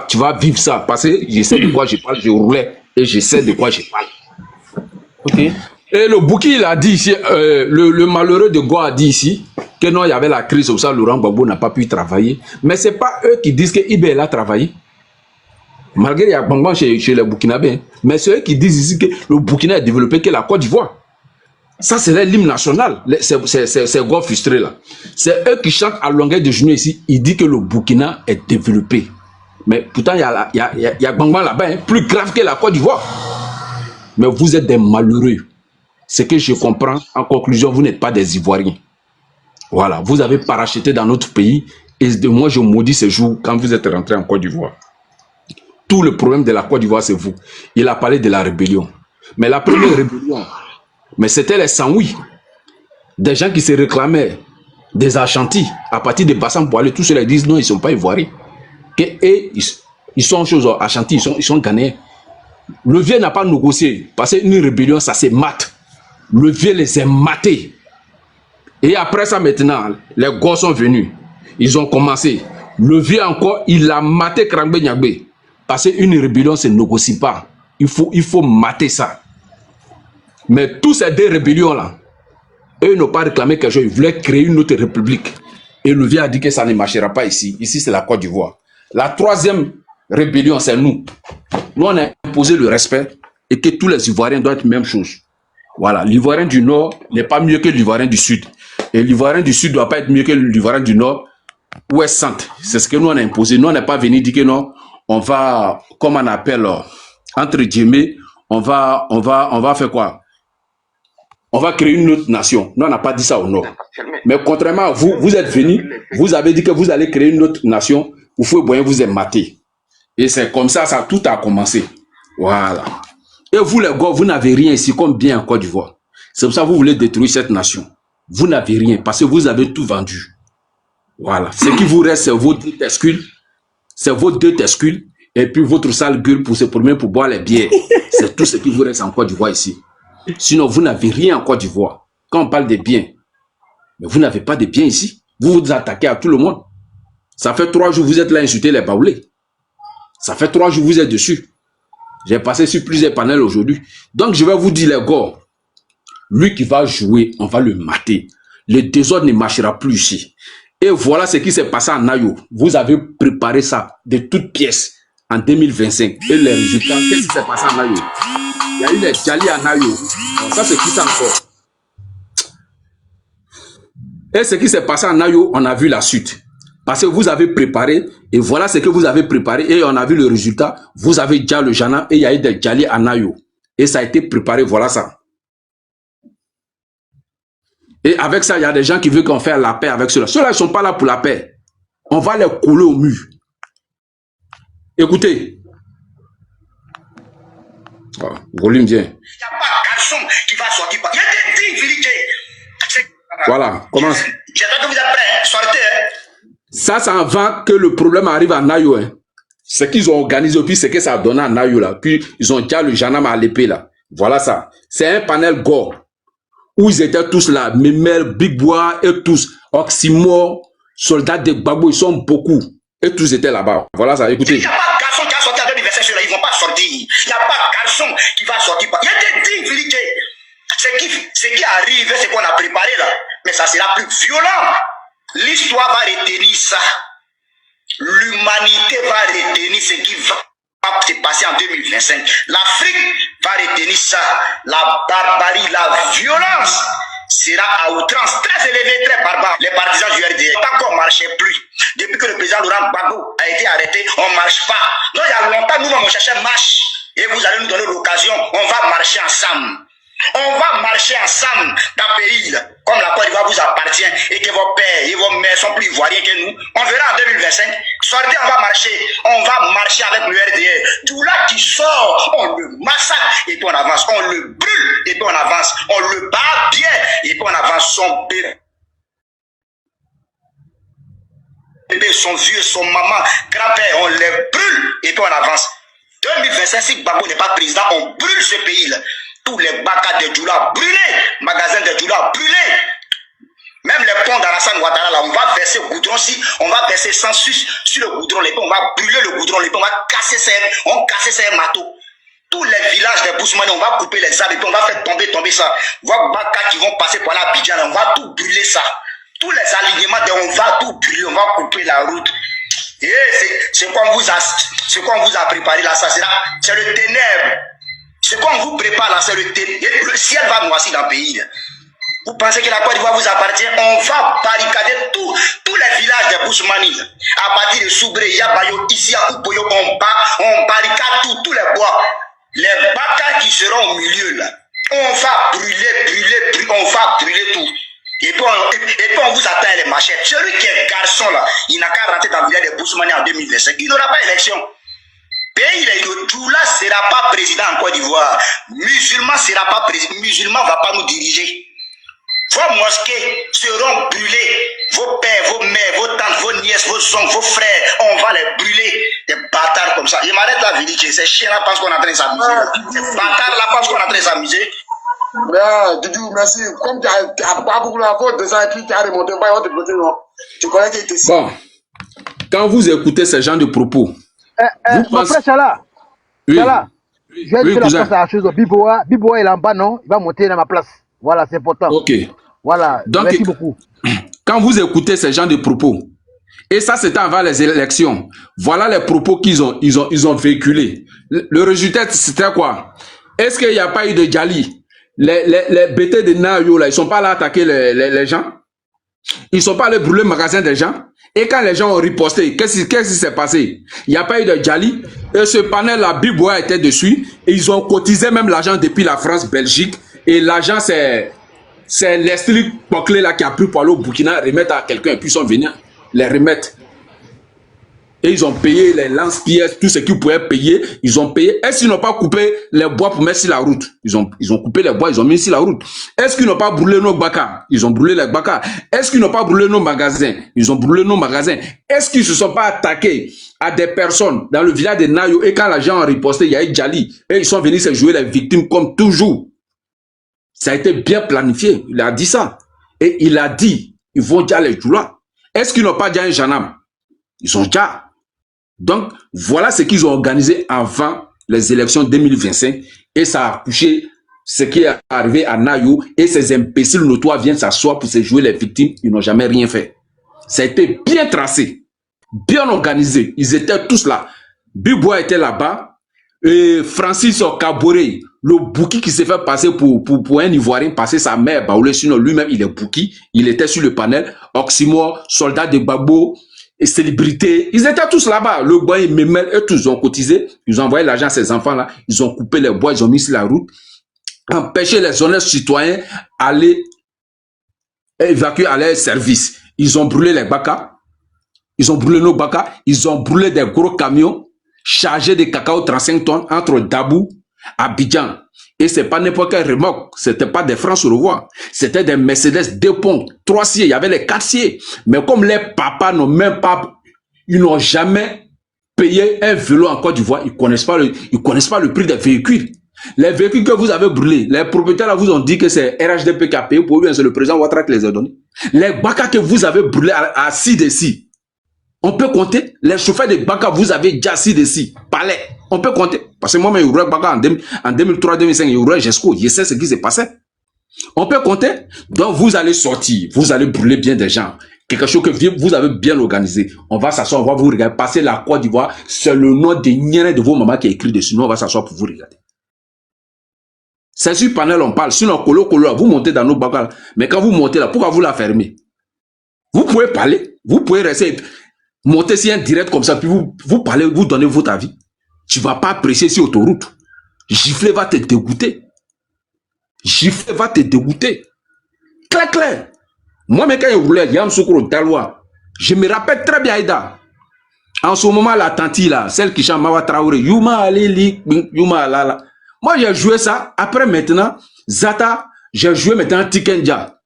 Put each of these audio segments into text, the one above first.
Tu vas vivre ça. Parce que je sais de quoi je parle, je roulais et je sais de quoi je parle. Ok. Et le Bouki, il a dit ici, le malheureux de Goa a dit ici, que non, il y avait la crise, comme ça, Laurent Gbagbo n'a pas pu travailler. Mais ce n'est pas eux qui disent que IBL a travaillé. Malgré il y a Gbagbo chez les Burkinabés. Mais c'est eux qui disent ici que le Burkina est développé que la Côte d'Ivoire. Ça, c'est l'hymne national. C'est Goa frustré là. C'est eux qui chantent à longueur de journée ici. Ils disent que le Burkina est développé. Mais pourtant, il y a Gbagbo là-bas, hein, plus grave que la Côte d'Ivoire. Mais vous êtes des malheureux. Ce que je comprends, en conclusion, vous n'êtes pas des Ivoiriens. Voilà, vous avez parachuté dans notre pays et moi je maudis ce jour quand vous êtes rentré en Côte d'Ivoire. Tout le problème de la Côte d'Ivoire, c'est vous. Il a parlé de la rébellion. Mais la première rébellion, mais c'était les Sanouis. Des gens qui se réclamaient des Achantis à partir de Bassam Boilé. Tous ceux-là disent non, ils ne sont pas Ivoiriens. Et ils sont en chose Achantis, ils sont Ghanéens. Le vieux n'a pas négocié parce qu'une rébellion, ça se mate. Le vieux les a matés. Et après ça, maintenant, les gosses sont venus. Ils ont commencé. Le vieux encore, il a maté Krangbe Nyagbe. Parce qu'une rébellion ne se négocie pas. Il faut mater ça. Mais tous ces deux rébellions-là, eux n'ont pas réclamé quelque chose. Ils voulaient créer une autre république. Et le vieux a dit que ça ne marchera pas ici. Ici, c'est la Côte d'Ivoire. La troisième rébellion, c'est nous. Nous, on a imposé le respect et que tous les Ivoiriens doivent être la même chose. Voilà, l'Ivoirien du Nord n'est pas mieux que l'Ivoirien du Sud. Et l'Ivoirien du Sud ne doit pas être mieux que l'Ivoirien du Nord ou est centre. C'est ce que nous on a imposé. Nous on n'est pas venu dire que non, on va, comme on appelle, entre guillemets, on va faire quoi? On va créer une autre nation. Nous on n'a pas dit ça au Nord. Mais contrairement à vous, vous êtes venus, vous avez dit que vous allez créer une autre nation, vous faites bien, vous êtes maté. Et c'est comme ça, tout a commencé. Voilà. Et vous les gars, vous n'avez rien ici comme bien en Côte d'Ivoire. C'est pour ça que vous voulez détruire cette nation. Vous n'avez rien parce que vous avez tout vendu. Voilà. Ce qui vous reste, c'est vos deux tescules. C'est vos deux tescules. Et puis votre sale gueule pour se promener pour boire les bières. C'est tout ce qui vous reste en Côte d'Ivoire ici. Sinon, vous n'avez rien en Côte d'Ivoire. Quand on parle des biens, mais vous n'avez pas de biens ici. Vous vous attaquez à tout le monde. Ça fait 3 jours que vous êtes là à insulter les Baoulés. Ça fait 3 jours que vous êtes dessus. J'ai passé sur plusieurs panels aujourd'hui. Donc, je vais vous dire, les gars, lui qui va jouer, on va le mater. Le désordre ne marchera plus ici. Et voilà ce qui s'est passé en Nayo. Vous avez préparé ça de toutes pièces en 2025. Et les résultats, qu'est-ce qui s'est passé en Nayo? Il y a eu les Djali en Nayo. Bon, ça, c'est qui ça encore? Et ce qui s'est passé en Nayo, on a vu la suite. Parce que vous avez préparé, et voilà ce que vous avez préparé, et on a vu le résultat. Vous avez déjà le Jana, et il y a eu des Djali à Nayo. Et ça a été préparé, voilà ça. Et avec ça, il y a des gens qui veulent qu'on fasse la paix avec ceux-là. Ceux-là, ils ne sont pas là pour la paix. On va les coller au mur. Écoutez. Oh, volume bien. Il n'y a pas de garçon qui va sortir. Il y a des dignités. Voilà, commence. J'attends que vous êtes prêts, sortez. Ça, c'est avant que le problème arrive à Nayo. Hein. Ce qu'ils ont organisé, puis ce que ça a donné à Nayo là. Puis ils ont déjà le gendarme à l'épée là. Voilà ça. C'est un panel gore. Où ils étaient tous là. Memel, Big Bois et tous. Oxymore, soldats de Gbagbo, ils sont beaucoup. Et tous étaient là-bas. Voilà ça, écoutez. Il n'y a pas de garçon qui a sorti à 2027 là. Ils ne vont pas sortir. Il n'y a pas de garçon qui va sortir. Il y a des dignités. Ce qui arrive, c'est qu'on a préparé là. Mais ça sera plus violent. L'histoire va retenir ça. L'humanité va retenir ce qui va se passer en 2025. L'Afrique va retenir ça. La barbarie, la violence sera à outrance très élevée, très barbare. Les partisans du RDA n'ont encore marché plus. Depuis que le président Laurent Gbagbo a été arrêté, on ne marche pas. Non, il y a longtemps, nous, on cherchait marche. Et vous allez nous donner l'occasion, on va marcher ensemble. On va marcher ensemble dans le pays, comme la Côte d'Ivoire vous appartient et que vos pères et vos mères sont plus ivoiriens que nous. On verra en 2025. Sortez, on va marcher avec le RDR. Tout là qui sort, on le massacre et puis on avance. On le brûle et puis on avance. On le bat bien et puis on avance. Son bébé, son vieux, son maman, grand-père, on les brûle et puis on avance. 2025, si Gbagbo n'est pas président, on brûle ce pays-là. Tous les bacs de Djoula brûlés, magasins de Djoula brûlés, Même les ponts d'Alassane Ouattara, là, on va verser le goudron, on va verser sang sur le goudron, on va brûler le goudron, on va casser ces marteaux. Tous les villages des Boussoumani, on va couper les arbres et puis on va faire tomber ça. Voir Baka qui vont passer par la Bidjan, on va tout brûler ça. Tous les alignements, on va tout brûler, on va couper la route. Et c'est qu'on vous a préparé là, ça c'est le ténèbre. Ce qu'on vous prépare là, c'est le ténèbre. Le ciel va noircir dans le pays. Vous pensez que la Côte d'Ivoire vous appartient? On va barricader tous les villages des Boussoumani. À partir de Soubré, Yabayo, ici à Koupoyo, on barricade tous les bois. Les Baka qui seront au milieu là, on va brûler, on va brûler tout. Et puis on vous attend les machettes. Celui qui est garçon là, il n'a qu'à rentrer dans le village des Boussoumani en 2025. Il n'aura pas élection. Pays le Djoula ne sera pas président en Côte d'Ivoire. Musulman sera pas président. Musulman ne va pas nous diriger. Vos mosquées seront brûlées. Vos pères, vos mères, vos tantes, vos nièces, vos oncles, vos frères, on va les brûler. Des bâtards comme ça. Il m'arrête la vérité. Ces chiens-là pensent qu'on est en train de s'amuser. Ces bâtards-là pensent qu'on est en train de s'amuser. Doudou, merci. Comme tu as pas beaucoup la faute de ça et puis tu as remonté, tu connais qui était ici. Bon, quand vous écoutez ce genre de propos, vous pensez... Chala, Oui. Chala, je vais dire cousin. la place à la chose. Biboa il est en bas, non? Il va monter dans ma place. Voilà, c'est important. Ok. Voilà, Donc, merci beaucoup. Quand vous écoutez ce genre de propos, et ça c'était avant les élections, voilà les propos qu'ils ont véhiculés. Le résultat c'était quoi? Est-ce qu'il n'y a pas eu de Djali? Les BT de Nayo là, ils sont pas là attaquer les gens? Ils sont pas allés brûler le magasin des gens? Et quand les gens ont riposté, qu'est-ce qui s'est passé? Il n'y a pas eu de Djali. Et ce panel là, Biboa était dessus. Et ils ont cotisé même l'argent depuis la France, Belgique. Et l'argent c'est l'Estrie Poclé là qui a pris pour aller au Burkina remettre à quelqu'un et puis ils sont venus les remettre. Et ils ont payé les lance-pièces, tout ce qu'ils pouvaient payer, ils ont payé. Est-ce qu'ils n'ont pas coupé les bois pour mettre sur la route? Ils ont coupé les bois, ils ont mis sur la route. Est-ce qu'ils n'ont pas brûlé nos baka? Ils ont brûlé les baka. Est-ce qu'ils n'ont pas brûlé nos magasins? Ils ont brûlé nos magasins. Est-ce qu'ils ne se sont pas attaqués à des personnes dans le village de Nayo et quand les gens ont riposté, il y a eu Djali et ils sont venus se jouer les victimes comme toujours? Ça a été bien planifié. Il a dit ça. Et il a dit, ils vont déjà les Djoula. Est-ce qu'ils n'ont pas déjà un Janam? Ils ont déjà. Donc, voilà ce qu'ils ont organisé avant les élections 2025. Et ça a couché ce qui est arrivé à Nayo. Et ces imbéciles notoires viennent s'asseoir pour se jouer les victimes. Ils n'ont jamais rien fait. Ça a été bien tracé, bien organisé. Ils étaient tous là. Bibois était là-bas. Et Francis Kaboré, le Bouki qui s'est fait passer pour un Ivoirien, passer sa mère, sinon lui-même il est Bouki. Il était sur le panel. Oxymore, soldat de Gbagbo, et célébrité, ils étaient tous là-bas. Le bois, ils eux tous ont cotisé, ils ont envoyé l'argent à ces enfants-là, ils ont coupé les bois, ils ont mis sur la route, empêché les honnêtes citoyens d'aller évacuer à leur service. Ils ont brûlé les bakas, ils ont brûlé nos bakas, ils ont brûlé des gros camions chargés de cacao 35 tonnes entre Dabou et Abidjan. Et c'est pas n'importe quelle remorque, c'était pas des francs sur le voie, c'était des Mercedes 2 ponts, 3 sièges, il y avait les 4 sièges. Mais comme les papas n'ont même pas, ils n'ont jamais payé un vélo en Côte d'Ivoire, ils connaissent pas le prix des véhicules. Les véhicules que vous avez brûlés, les propriétaires là vous ont dit que c'est RHDP qui a payé pour eux, c'est le président Ouattara qui les a donnés. Les bakas que vous avez brûlés à CDC, on peut compter. Les chauffeurs de Baka, vous avez déjà CDC, palais. On peut compter. Parce que moi-même, il y a Baka en 2003-2005, il y a Gesco. Je sais ce qui s'est passé. On peut compter. Donc, vous allez sortir. Vous allez brûler bien des gens. Quelque chose que vous avez bien organisé. On va s'asseoir, on va vous regarder. Passer la Côte d'Ivoire. C'est le nom des niens de vos mamans qui est écrit dessus. Nous, on va s'asseoir pour vous regarder. C'est sur panel, on parle. Sinon, vous montez dans nos Baka. Mais quand vous montez là, pourquoi vous la fermez? Vous pouvez parler. Vous pouvez rester... Montez sur un direct comme ça, puis vous parlez, vous donnez votre avis. Tu ne vas pas apprécier sur autoroute. Gifler va te dégoûter. Gifler va te dégoûter. Clair, clair. Moi, mais quand il roulait, Yam Soukro Daloa, je me rappelle très bien Aïda. En ce moment, la tante là, celle qui chante Mawa Traoré, Yuma Alili, Yuma Alala. Moi, j'ai joué ça. Après, maintenant, Zata, j'ai joué maintenant Tikenja.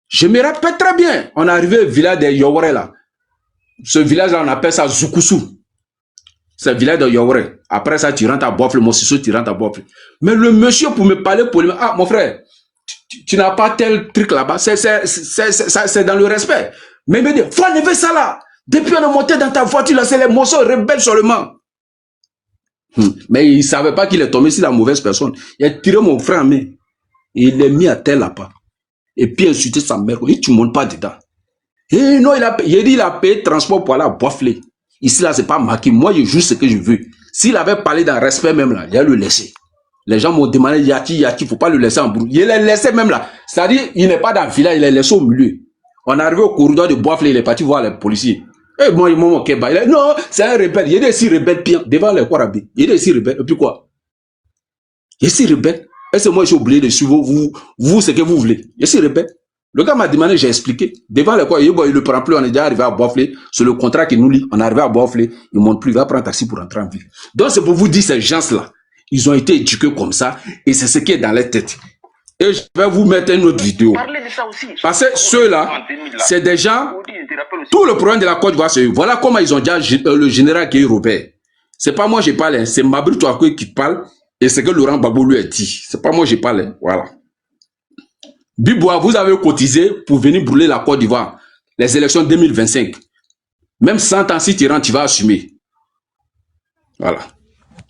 Je me rappelle très bien. On est arrivé au village de Yowre là. Ce village-là, on appelle ça Zoukoussou. C'est le village de Yowre. Après ça, tu rentres à Bofle, mon Sissou, tu rentres à Bofle. Mais le monsieur, pour me parler, ah, mon frère, tu n'as pas tel truc là-bas. C'est dans le respect. Mais me dire, faut enlever ça là. Depuis on est monté dans ta voiture, là, c'est les morceaux rebelles seulement. Mais il ne savait pas qu'il est tombé sur la mauvaise personne. Il a tiré mon frère en main. Et il l'a mis à terre là-bas. Et puis insulté sa mère. Et tu ne montes pas dedans. Et non, il a dit il a payé transport pour aller à Boisflé. Ici là, c'est pas marqué. Moi, je joue ce que je veux. S'il avait parlé dans le respect même là, il a le laissé. Les gens m'ont demandé Yati, faut pas le laisser en brouille. Il l'a laissé même là. C'est-à-dire, il n'est pas dans le village, il l'a laissé au milieu. On est arrivé au corridor de Boisflé, il est parti voir les policiers. Et moi, il m'a moqué. Non, c'est un rebelle. Il est si rebelle pire devant les Kwarabi. Il est si rebelle. Et puis quoi? Il est si rebelle. Est-ce que moi, j'ai oublié de suivre vous, ce que vous voulez? Il est si rebelle. Le gars m'a demandé, j'ai expliqué. Devant les quoi, il le prend plus, on est déjà arrivé à Boisflé. C'est le contrat qui nous lie. On est arrivé à Boisflé. Il ne monte plus, il va prendre un taxi pour rentrer en ville. Donc, c'est pour vous dire, ces gens-là, ils ont été éduqués comme ça. Et c'est ce qui est dans leur tête. Et je vais vous mettre une autre vidéo. Parce que ceux-là, c'est des gens, tout le problème de la Côte d'Ivoire, c'est eux. Voilà comment ils ont déjà le général qui est Robert. C'est pas moi qui parle, hein. C'est Mabri Touakoui qui parle. Et c'est que Laurent Gbagbo lui a dit. C'est pas moi qui parle, hein. Voilà. Biboua, vous avez cotisé pour venir brûler la Côte d'Ivoire. Les élections 2025. Même 100 ans, si tu rentres, tu vas assumer. Voilà.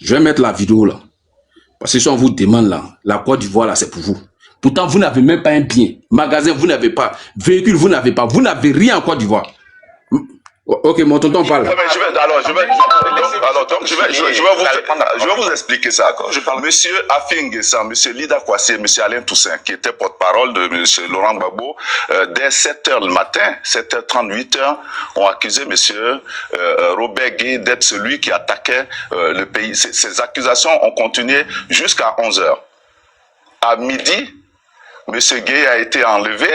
Je vais mettre la vidéo là. Parce que si on vous demande là, la Côte d'Ivoire là, c'est pour vous. Pourtant, vous n'avez même pas un bien. Magasin, vous n'avez pas. Véhicule, vous n'avez pas. Vous n'avez rien en Côte d'Ivoire. Ok, mon tonton parle. Je vais vous expliquer ça. Monsieur Afin Guessan, monsieur Lida Kwasi, monsieur Alain Toussaint, qui était porte-parole de monsieur Laurent Gbagbo, dès 7h le matin, 7h30, 8h, ont accusé monsieur Robert Gueye d'être celui qui attaquait le pays. Ces accusations ont continué jusqu'à 11h. À midi, monsieur Gueye a été enlevé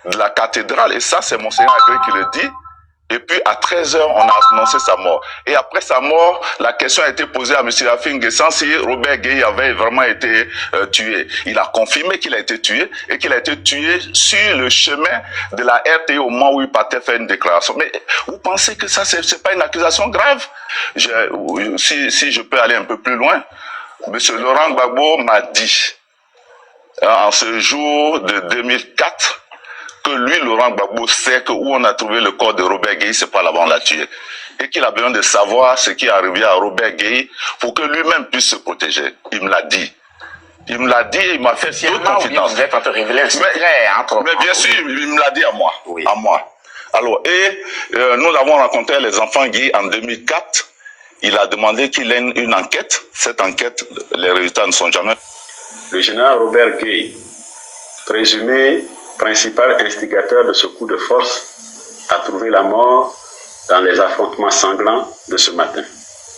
de la cathédrale, et ça, c'est Monseigneur Agré qui le dit. Et puis, à 13h, on a annoncé sa mort. Et après sa mort, la question a été posée à M. Afin Guessan si Robert Gueye avait vraiment été tué. Il a confirmé qu'il a été tué et qu'il a été tué sur le chemin de la RTI au moment où il partait faire une déclaration. Mais vous pensez que ça, c'est pas une accusation grave? Si je peux aller un peu plus loin, M. Laurent Gbagbo m'a dit, en ce jour de 2004, que lui, Laurent Gbagbo, sait que où on a trouvé le corps de Robert Gueye, c'est pas là-bas on l'a tué. Et qu'il a besoin de savoir ce qui est arrivé à Robert Gueye pour que lui-même puisse se protéger. Il me l'a dit. Il me l'a dit, il m'a fait toute confiance. Mais bien sûr, il me l'a dit à moi. Oui. À moi. Alors, nous avons rencontré les enfants Gueye en 2004. Il a demandé qu'il ait une enquête. Cette enquête, les résultats ne sont jamais. Le général Robert Gueye, présumé principal instigateur de ce coup de force, a trouvé la mort dans les affrontements sanglants de ce matin.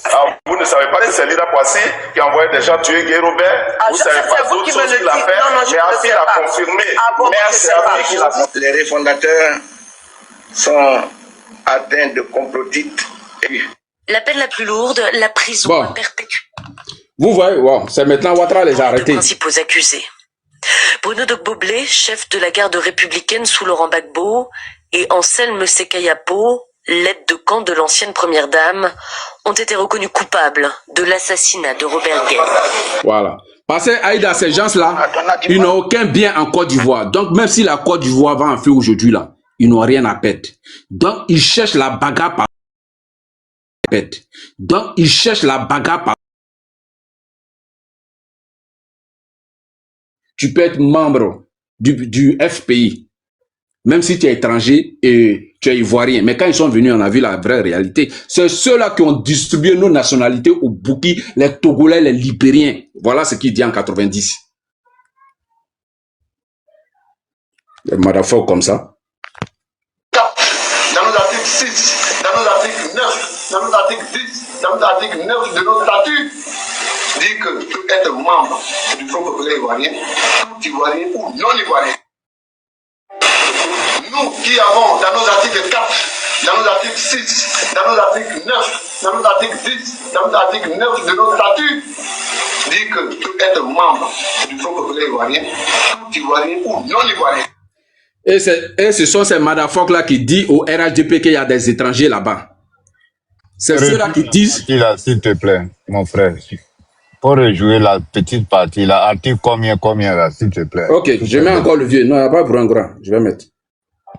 Ah, vous ne savez pas que c'est Lida Kwasi qui a envoyé des gens tuer Gueye Robert? Vous ne savez pas d'autres choses qu'il a fait? Mais Afin a confirmé. C'est Afin qui l'a fait. Les refondateurs sont atteints de complotistes. La peine la plus lourde, la prison perpétuelle. Vous voyez, wow, c'est maintenant Ouattara les a arrêtés. Les principaux accusés. Bruno Dogboblé, chef de la garde républicaine sous Laurent Gbagbo, et Anselme Sekayapo, l'aide de camp de l'ancienne première dame, ont été reconnus coupables de l'assassinat de Robert Gueye. Voilà. Parce que Aïda, ces gens-là, ils n'ont aucun bien en Côte d'Ivoire. Donc même si la Côte d'Ivoire va en faire aujourd'hui là, ils n'ont rien à perdre. Donc ils cherchent la bagarre par. Donc ils cherchent la bagarre par. Tu peux être membre du FPI, même si tu es étranger et tu es ivoirien. Mais quand ils sont venus, on a vu la vraie réalité. C'est ceux-là qui ont distribué nos nationalités aux Bouki, les Togolais, les Libériens. Voilà ce qu'il dit en 90. Les madafocs comme ça. Dans nos articles 6, dans nos articles 9, dans nos articles 10, dans nos articles 9 de nos statuts, dit que peut être membre du Front populaire ivoirien, tout ivoirien ou non ivoirien. Nous qui avons dans nos articles 4, dans nos articles 6, dans nos articles 9, dans nos articles 10, dans nos articles 9 de nos statuts, dit que peut être membre du Front populaire ivoirien, tout ivoirien ou non ivoirien. Et ce sont ces madafocs-là qui disent au RHDP qu'il y a des étrangers là-bas. C'est ceux-là qui disent... S'il te plaît, mon frère. pour rejouer la petite partie, là, article combien là, s'il te plaît. Ok, je mets encore le vieux. Non, il n'y a pas pour un grand. Je vais mettre.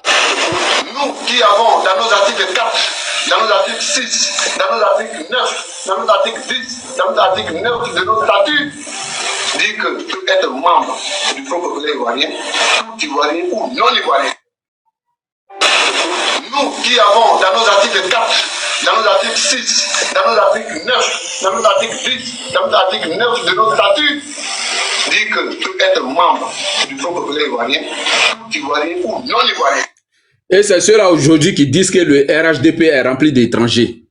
Nous qui avons dans nos articles 4, dans nos articles 6, dans nos articles 9, dans nos articles 10, dans nos articles 9 de nos statuts, dit que tu es membre du Front populaire ivoirien, tout ivoirien ou non ivoirien. Nous qui avons dans nos articles 4, dans nos articles 6, dans nos articles 9, dans nos articles 10, dans nos articles 9 de nos statuts, dit que tu es membre du Front populaire ivoirien, tout ivoirien ou non ivoirien. Et c'est ceux-là aujourd'hui qui disent que le RHDP est rempli d'étrangers.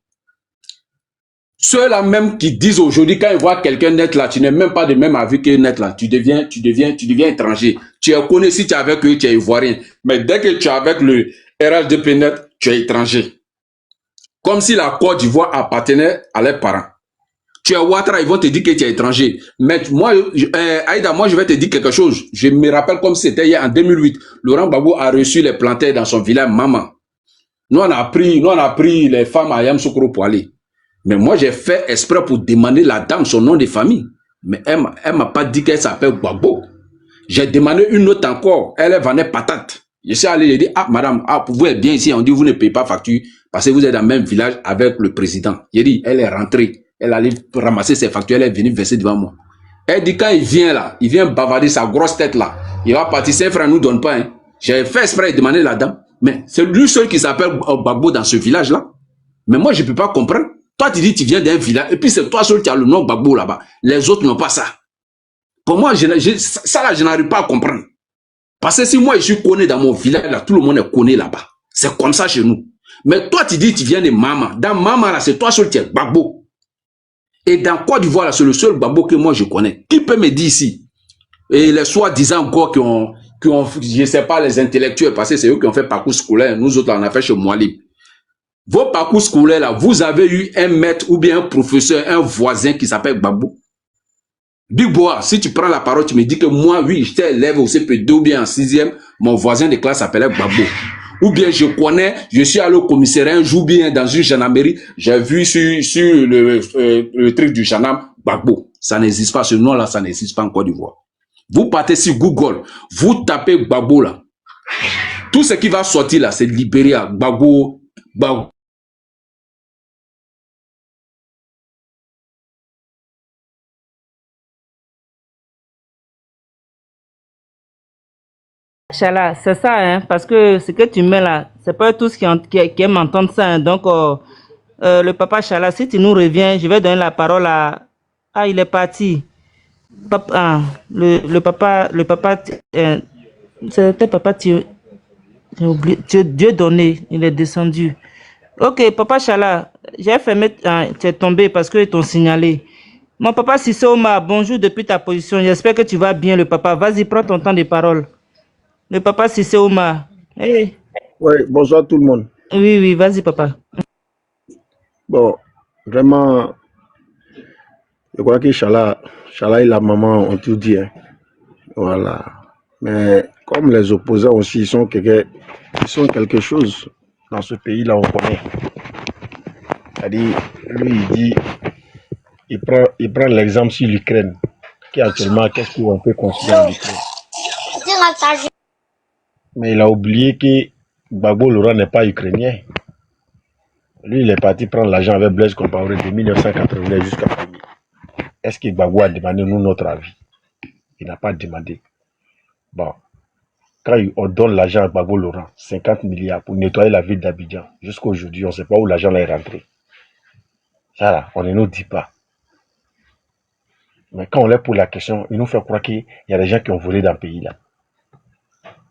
Ceux-là même qui disent aujourd'hui, quand ils voient quelqu'un net là, tu n'es même pas de même avis que net là, tu deviens étranger. Tu es connu si tu es avec eux, tu es ivoirien. Mais dès que tu es avec le RHDP net, tu es étranger. Comme si la Côte d'Ivoire appartenait à leurs parents. Tu es Ouattara, ils vont te dire que tu es étranger. Mais moi, Aïda, moi je vais te dire quelque chose. Je me rappelle comme c'était hier en 2008. Laurent Gbagbo a reçu les plantains dans son village Maman. Nous on a pris les femmes à Yamoussoukro pour aller. Mais moi j'ai fait exprès pour demander la dame son nom de famille. Mais elle m'a pas dit qu'elle s'appelle Gbagbo. J'ai demandé une autre encore. Elle vendait patate. Je suis allé, j'ai dit, ah madame, vous êtes bien ici. On dit, vous ne payez pas facture parce que vous êtes dans le même village avec le président. J'ai dit, elle est rentrée. Elle allait ramasser ses factures, elle est venue verser devant moi. Elle dit, quand il vient là, il vient bavarder sa grosse tête là. Il va partir, ses frères ne nous donnent pas. Hein. J'ai fait exprès de demander la dame. Mais c'est lui seul qui s'appelle Gbagbo dans ce village là. Mais moi, je ne peux pas comprendre. Toi, tu dis, tu viens d'un village, et puis c'est toi seul qui as le nom Gbagbo là-bas. Les autres n'ont pas ça. Pour moi, ça là, je n'arrive pas à comprendre. Parce que si moi, je suis connu dans mon village là, tout le monde est connu là-bas. C'est comme ça chez nous. Mais toi, tu dis, tu viens de Mama. Dans Mama là, c'est toi seul qui es Gbagbo. Et dans Côte d'Ivoire, là, c'est le seul Gbagbo que moi je connais. Qui peut me dire ici? Et les soi-disant encore qui ont, je ne sais pas, les intellectuels, parce que c'est eux qui ont fait parcours scolaire. Nous autres, on a fait chez Moualib. Vos parcours scolaires, là, vous avez eu un maître ou bien un professeur, un voisin qui s'appelle Gbagbo. Big Bois, si tu prends la parole, tu me dis que moi, oui, j'étais élève au CP2 ou bien en 6e, mon voisin de classe s'appelait Gbagbo. Ou bien je connais, je suis allé au commissariat un jour bien dans une gendarmerie, j'ai vu sur le truc du gendarme Gbagbo. Ça n'existe pas, ce nom-là, ça n'existe pas en Côte d'Ivoire. Vous partez sur Google, vous tapez Gbagbo là. Tout ce qui va sortir là, c'est Libéria, Gbagbo, Gbagbo. Chala, c'est ça, hein, parce que ce que tu mets là, c'est pas tous qui aiment entendre ça. Hein. Donc, le papa Chala, si tu nous reviens, je vais donner la parole à... Ah, il est parti. Le papa, c'était papa j'ai oublié, Dieu donné, il est descendu. Ok, papa Chala, j'ai fermé, tu es tombé parce qu'ils t'ont signalé. Mon papa Sissé Omar, bonjour depuis ta position, j'espère que tu vas bien le papa. Vas-y, prends ton temps de parole. Le papa Sissé Omar. Hey. Oui, bonsoir tout le monde. Oui, vas-y papa. Bon, vraiment, je crois que Chala et la maman ont tout dit. Hein. Voilà. Mais comme les opposants aussi, ils sont quelque chose dans ce pays-là, on connaît. C'est-à-dire, lui, il dit, il prend l'exemple sur l'Ukraine, qui actuellement, qu'est-ce qu'on peut considérer l'Ukraine. Mais il a oublié que Gbagbo Laurent n'est pas ukrainien. Lui, il est parti prendre l'argent avec Blaise Compaoré de 1980 jusqu'à aujourd'hui. Est-ce que Gbagbo a demandé nous notre avis? Il n'a pas demandé. Bon, quand on donne l'argent à Gbagbo Laurent, 50 milliards pour nettoyer la ville d'Abidjan, jusqu'à aujourd'hui, on ne sait pas où l'argent est rentré. Ça là, on ne nous dit pas. Mais quand on leur pose la question, il nous fait croire qu'il y a des gens qui ont volé dans le pays là.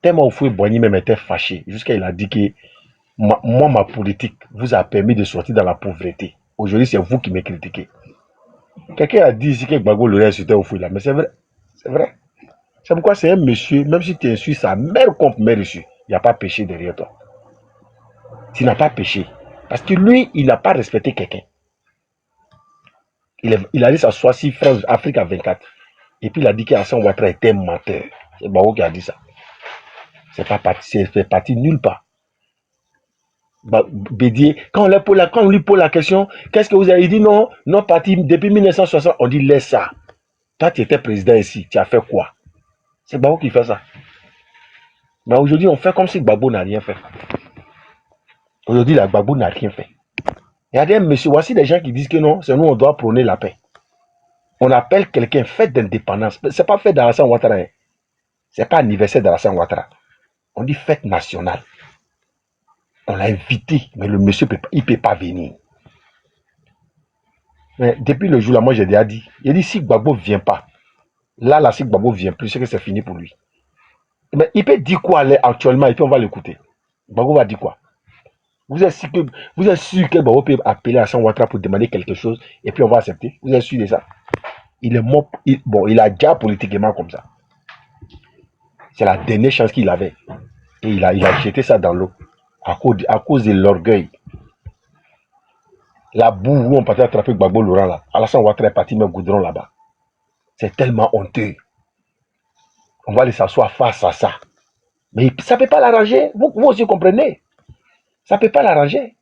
Tellement Houphouët Boigny même était fâché, jusqu'à il a dit que ma politique vous a permis de sortir dans la pauvreté. Aujourd'hui, c'est vous qui me critiquez. Quelqu'un a dit ici que Gbagbo Laurent insultait Houphouët là, mais c'est vrai. C'est vrai. C'est pourquoi c'est un monsieur, même si tu insultes sa mère contre mère dessus, il n'y a pas péché derrière toi. Tu n'as pas péché. Parce que lui, il n'a pas respecté quelqu'un. Il a dit ça soit si France Afrique à 24. Et puis il a dit qu'Assane Ouattara était un menteur. C'est Gbagbo qui a dit ça. C'est pas parti, c'est fait partie nulle part. Bédier, quand on lui pose la question, qu'est-ce que vous avez dit? Non, non, parti depuis 1960, on dit laisse ça. Toi, tu étais président ici, tu as fait quoi? C'est Gbagbo qui fait ça. Mais aujourd'hui, on fait comme si Gbagbo n'a rien fait. Aujourd'hui, la Gbagbo n'a rien fait. Il y a des messieurs, voici des gens qui disent que non, c'est nous, on doit prôner la paix. On appelle quelqu'un fête d'indépendance. C'est pas fête d'Alassane Ouattara. Hein. C'est pas anniversaire d'Alassane Ouattara. On dit fête nationale. On l'a invité, mais le monsieur il peut pas venir. Mais depuis le jour-là, moi j'ai déjà dit, il dit si Gbagbo ne vient pas, là, si Gbagbo ne vient plus, c'est que c'est fini pour lui. Mais il peut dire quoi actuellement et puis on va l'écouter. Gbagbo va dire quoi? Vous êtes sûr que Gbagbo peut appeler Alassane Ouattara pour demander quelque chose et puis on va accepter? Vous êtes sûr de ça? Il est mort, il a déjà politiquement comme ça. C'est la dernière chance qu'il avait. Et il a jeté ça dans l'eau à cause de l'orgueil. La boue où on partait attraper Gbagbo Laurent là, Alassane Ouattara est parti mettre goudron là-bas. C'est tellement honteux. On va aller s'asseoir face à ça. Mais ça ne peut pas l'arranger. Vous aussi comprenez. Ça ne peut pas l'arranger.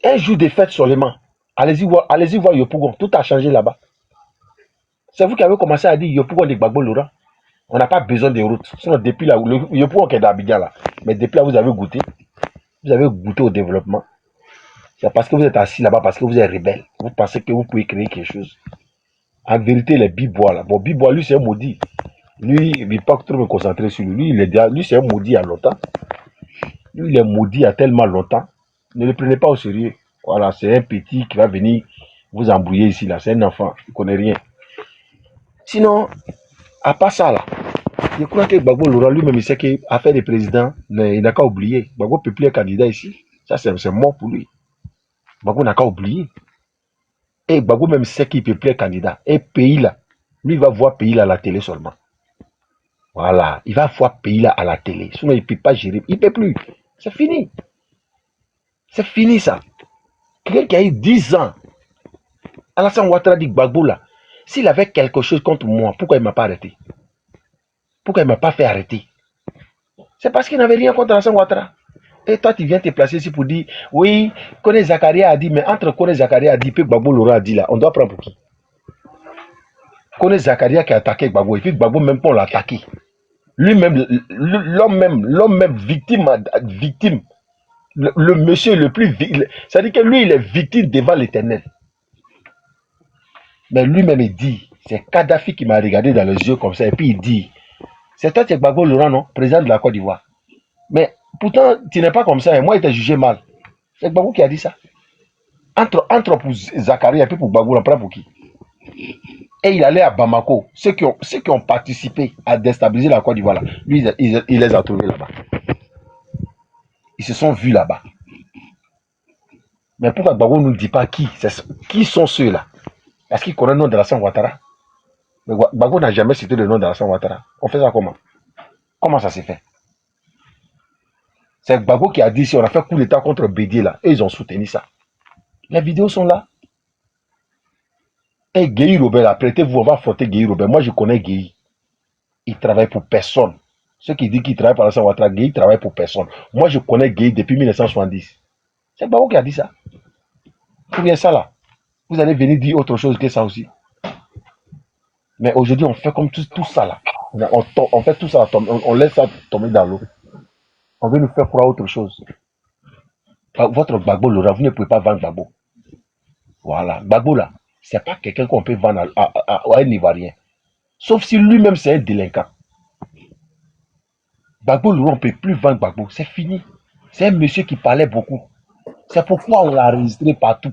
Un jour de fête seulement. Allez-y voir Yopougon. Tout a changé là-bas. C'est vous qui avez commencé à dire Yopougon de Gbagbo Laurent. On n'a pas besoin de routes. Sinon, depuis là, Yopougon qui est d'Abidjan là. Mais depuis là, vous avez goûté. Vous avez goûté au développement. C'est parce que vous êtes assis là-bas, parce que vous êtes rebelle. Vous pensez que vous pouvez créer quelque chose. En vérité, les Bibois là. Bon, Bibois, lui, c'est un maudit. Lui, il ne veut pas trop me concentrer sur lui. Lui, c'est un maudit il y a longtemps. Lui, il est maudit il y a tellement longtemps. Ne le prenez pas au sérieux. Voilà, c'est un petit qui va venir vous embrouiller ici là. C'est un enfant. Il ne connaît rien. Sinon, à part ça là, je crois que Gbagbo Laurent lui-même, il sait qu'affaire des présidents, il n'a qu'à oublier. Gbagbo ne peut plus être candidat ici. Ça, c'est mort pour lui. Gbagbo n'a qu'à oublier. Et Gbagbo même sait qu'il ne peut plus être candidat. Et pays là, lui, il va voir pays là à la télé seulement. Voilà, il va voir pays là à la télé. Sinon, il ne peut pas gérer. Il ne peut plus. C'est fini. C'est fini ça. Quelqu'un qui a eu 10 ans, Alassane Ouattara dit Gbagbo là, s'il avait quelque chose contre moi, pourquoi il ne m'a pas arrêté? Pourquoi il ne m'a pas fait arrêter? C'est parce qu'il n'avait rien contre Alassane Ouattara. Et toi, tu viens te placer ici pour dire, oui, Kone Zakaria a dit, mais entre Kone Zakaria a dit, puis Gbagbo Laurent a dit là, on doit prendre pour qui? Kone Zakaria qui a attaqué Gbagbo, et puis Gbagbo même pas l'a attaqué. Lui-même, l'homme même victime, le monsieur le plus victime, c'est-à-dire que lui, il est victime devant l'Éternel. Mais lui-même, il dit, c'est Kadhafi qui m'a regardé dans les yeux comme ça, et puis il dit, c'est toi, tu es Gbagbo Laurent, non? Président de la Côte d'Ivoire. Mais pourtant, tu n'es pas comme ça, et moi, il t'a jugé mal. C'est Gbagbo qui a dit ça. Entre pour Zakaria et puis pour Gbagbo, on prend pour qui? Et il allait à Bamako. Ceux qui ont participé à déstabiliser la Côte d'Ivoire, là, lui, il les a trouvés là-bas. Ils se sont vus là-bas. Mais pourquoi Gbagbo ne nous dit pas qui sont ceux-là? Est-ce qu'il connaît le nom d'Alassane Ouattara? Mais Gbagbo n'a jamais cité le nom d'Alassane Ouattara. On fait ça comment? Comment ça s'est fait? C'est Gbagbo qui a dit si on a fait coup d'état contre Bédier là, et ils ont soutenu ça. Les vidéos sont là. Et Guéhi Robert, prêtez-vous, on va affronter Guéhi Robert. Moi, je connais Guéhi. Il travaille pour personne. Ceux qui disent qu'il travaille pour Alassane Ouattara, Guéhi travaille pour personne. Moi, je connais Guéhi depuis 1970. C'est Gbagbo qui a dit ça. Ou bien ça là. Vous allez venir dire autre chose que ça aussi. Mais aujourd'hui, on fait comme tout ça là. On fait tout ça, on laisse ça tomber dans l'eau. On veut nous faire croire autre chose. Votre Gbagbo Laurent, vous ne pouvez pas vendre Gbagbo. Voilà. Gbagbo là, c'est pas quelqu'un qu'on peut vendre à un Ivoirien. Sauf si lui-même c'est un délinquant. Gbagbo Laurent, on ne peut plus vendre Gbagbo. C'est fini. C'est un monsieur qui parlait beaucoup. C'est pourquoi on l'a enregistré partout.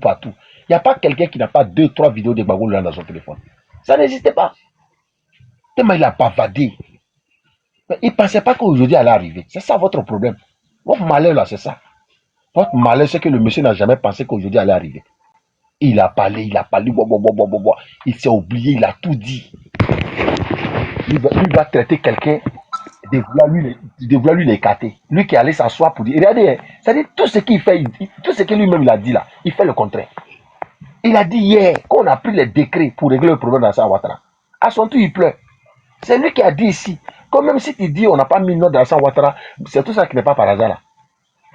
Il n'y a pas quelqu'un qui n'a pas 2-3 vidéos de Gbagbo Laurent dans son téléphone. Ça n'existait pas. Tellement il a bavardé. Mais il ne pensait pas qu'aujourd'hui elle allait arriver. C'est ça votre problème. Votre malheur là, c'est ça. Votre malheur, c'est que le monsieur n'a jamais pensé qu'aujourd'hui elle allait arriver. Il a parlé, il s'est oublié, il a tout dit. Il va traiter quelqu'un de vouloir lui l'écarter. Lui qui allait s'asseoir pour dire, regardez, c'est-à-dire tout ce qu'il fait, tout ce que lui-même il a dit là, il fait le contraire. Il a dit hier qu'on a pris les décrets pour régler le problème d'Alassane Ouattara. À son tour, il pleure. C'est lui qui a dit ici, comme même si tu dis on n'a pas mis le nom d'Alassane Ouattara, c'est tout ça qui n'est pas par hasard là.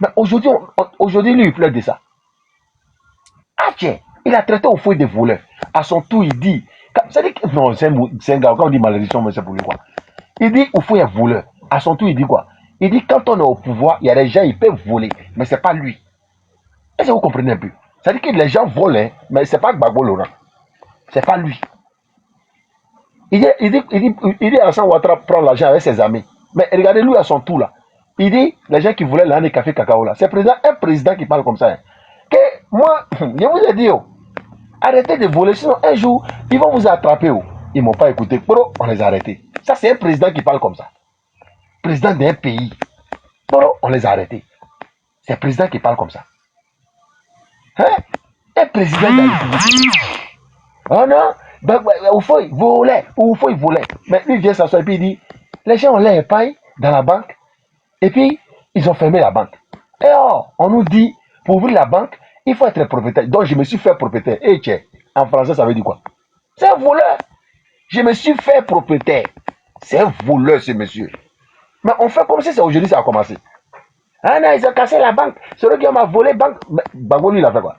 Mais aujourd'hui, lui, il plaide de ça. Ah tiens, il a traité au fouet des voleurs. À son tour, il dit... Non, c'est un gars, quand on dit malédiction, mais c'est pour lui quoi. Il dit au fouet est voleur. À son tour, il dit quoi? Il dit quand on est au pouvoir, il y a des gens, ils peuvent voler, mais c'est pas lui. Est-ce que vous comprenez un peu? C'est-à-dire que les gens volent, hein, mais c'est pas Gbagbo Laurent. C'est pas lui. Il dit Alassane Ouattara prend l'argent avec ses amis. Mais regardez lui à son tour là. Il dit les gens qui voulaient l'année café cacao là. C'est un président qui parle comme ça. Hein. Que moi, je vous ai dit, oh, arrêtez de voler, sinon un jour, ils vont vous attraper. Oh. Ils ne m'ont pas écouté. Pro, on les a arrêtés. Ça, c'est un président qui parle comme ça. Président d'un pays. Pro, on les a arrêtés. C'est un président qui parle comme ça. Hein? Un président de la République. Oh non, il faut voler. Mais lui vient s'asseoir et puis il dit, les gens ont leur épargne dans la banque et puis ils ont fermé la banque. Et or, on nous dit, pour ouvrir la banque, il faut être propriétaire. Donc je me suis fait propriétaire. Et tiens, en français ça veut dire quoi? C'est un voleur. Je me suis fait propriétaire. C'est un voleur ce monsieur. Mais on fait comme si c'est aujourd'hui ça a commencé. Ah non, ils ont cassé la banque. Celui qui m'a volé la banque. Gbagbo lui il a fait quoi?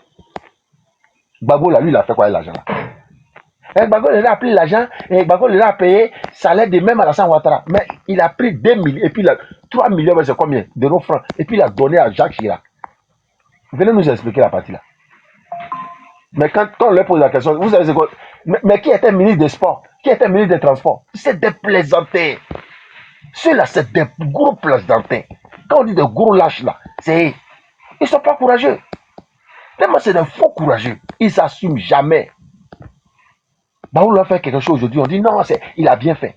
Gbagbo là, lui il a fait quoi avec l'argent là? Et Gbagbo il a pris l'argent et Gbagbo il a payé salaire de même Alassane Ouattara. Mais il a pris 2 millions et puis 3 millions, c'est combien? De nos francs. Et puis il a donné à Jacques Chirac. Venez nous expliquer la partie là. Mais quand on leur pose la question, vous savez c'est quoi? Mais qui était ministre des Sports? Qui était ministre des Transports? C'est des plaisantins. Ceux-là, c'est des gros plaisantins. Quand on dit de gros lâches là, c'est... Ils ne sont pas courageux. Tellement c'est des faux courageux. Ils ne s'assument jamais. Bah, on leur fait quelque chose aujourd'hui, on dit non, il a bien fait.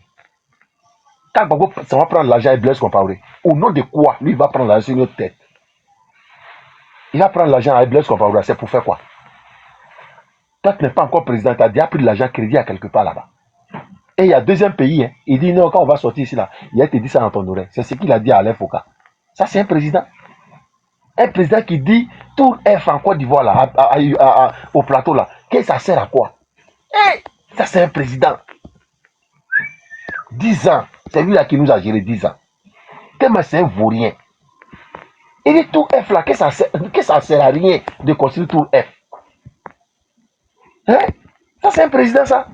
Quand Gbagbo, ça va prendre l'argent et Blaise Compaoré. Au nom de quoi? Lui, il va prendre l'argent sur notre tête. Il va prendre l'argent à Blaise Compaoré. C'est pour faire quoi? Toi, tu n'es pas encore président, tu as déjà pris de l'argent crédit à quelque part là-bas. Et il y a deuxième pays, hein, il dit non, quand on va sortir ici là, il a te dit ça dans ton oreille. C'est ce qu'il a dit à Alain Foucault. Ça, c'est un président. Un président qui dit tout F en Côte d'Ivoire là, au plateau là, que ça sert à quoi? Hey, ça, c'est un président. 10 ans, c'est lui là qui nous a géré 10 ans. Tellement c'est un vaurien. Il dit tout F là, que ça sert à rien de construire tout F. Hein? Ça, c'est un président, ça.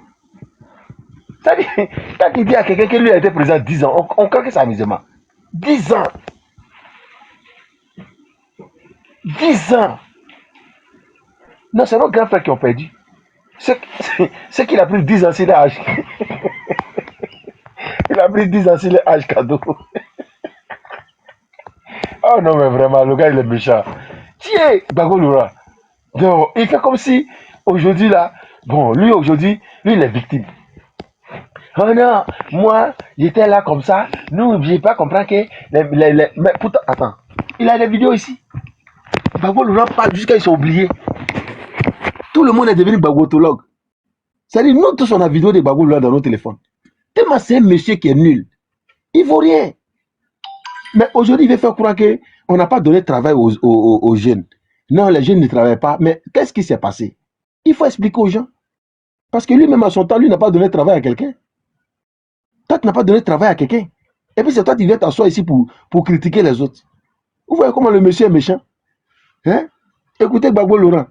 Ça dit, quand il dit à quelqu'un que lui a été président 10 ans, on croit que c'est amusement. 10 ans. 10 ans. Non, c'est nos grands frères qui ont perdu. C'est qu'il a pris 10 ans sur les âges. Il a pris 10 ans sur les âges cadeau. Oh non, mais vraiment, le gars, il est méchant. Tiens, Gbagbo Laurent. Donc, il fait comme si, aujourd'hui, là, bon, lui, aujourd'hui, lui, il est victime. Oh non, moi, j'étais là comme ça. Nous, je n'ai pas compris que... Mais pourtant, attends, il a des vidéos ici. Gbagbo Laurent parle jusqu'à ils sont oubliés. Tout le monde est devenu gbagotologue. C'est-à-dire, nous tous, on a vidéo de Gbagbo Laurent dans nos téléphones. Tellement c'est un monsieur qui est nul. Il ne vaut rien. Mais aujourd'hui, il veut faire croire qu'on n'a pas donné de travail aux jeunes. Non, les jeunes ne travaillent pas. Mais qu'est-ce qui s'est passé? Il faut expliquer aux gens. Parce que lui-même, à son temps, lui n'a pas donné de travail à quelqu'un. Toi, tu n'as pas donné de travail à quelqu'un. Et puis, c'est toi qui viens t'asseoir ici pour critiquer les autres. Vous voyez comment le monsieur est méchant? Hein? Écoutez Gbagbo Laurent.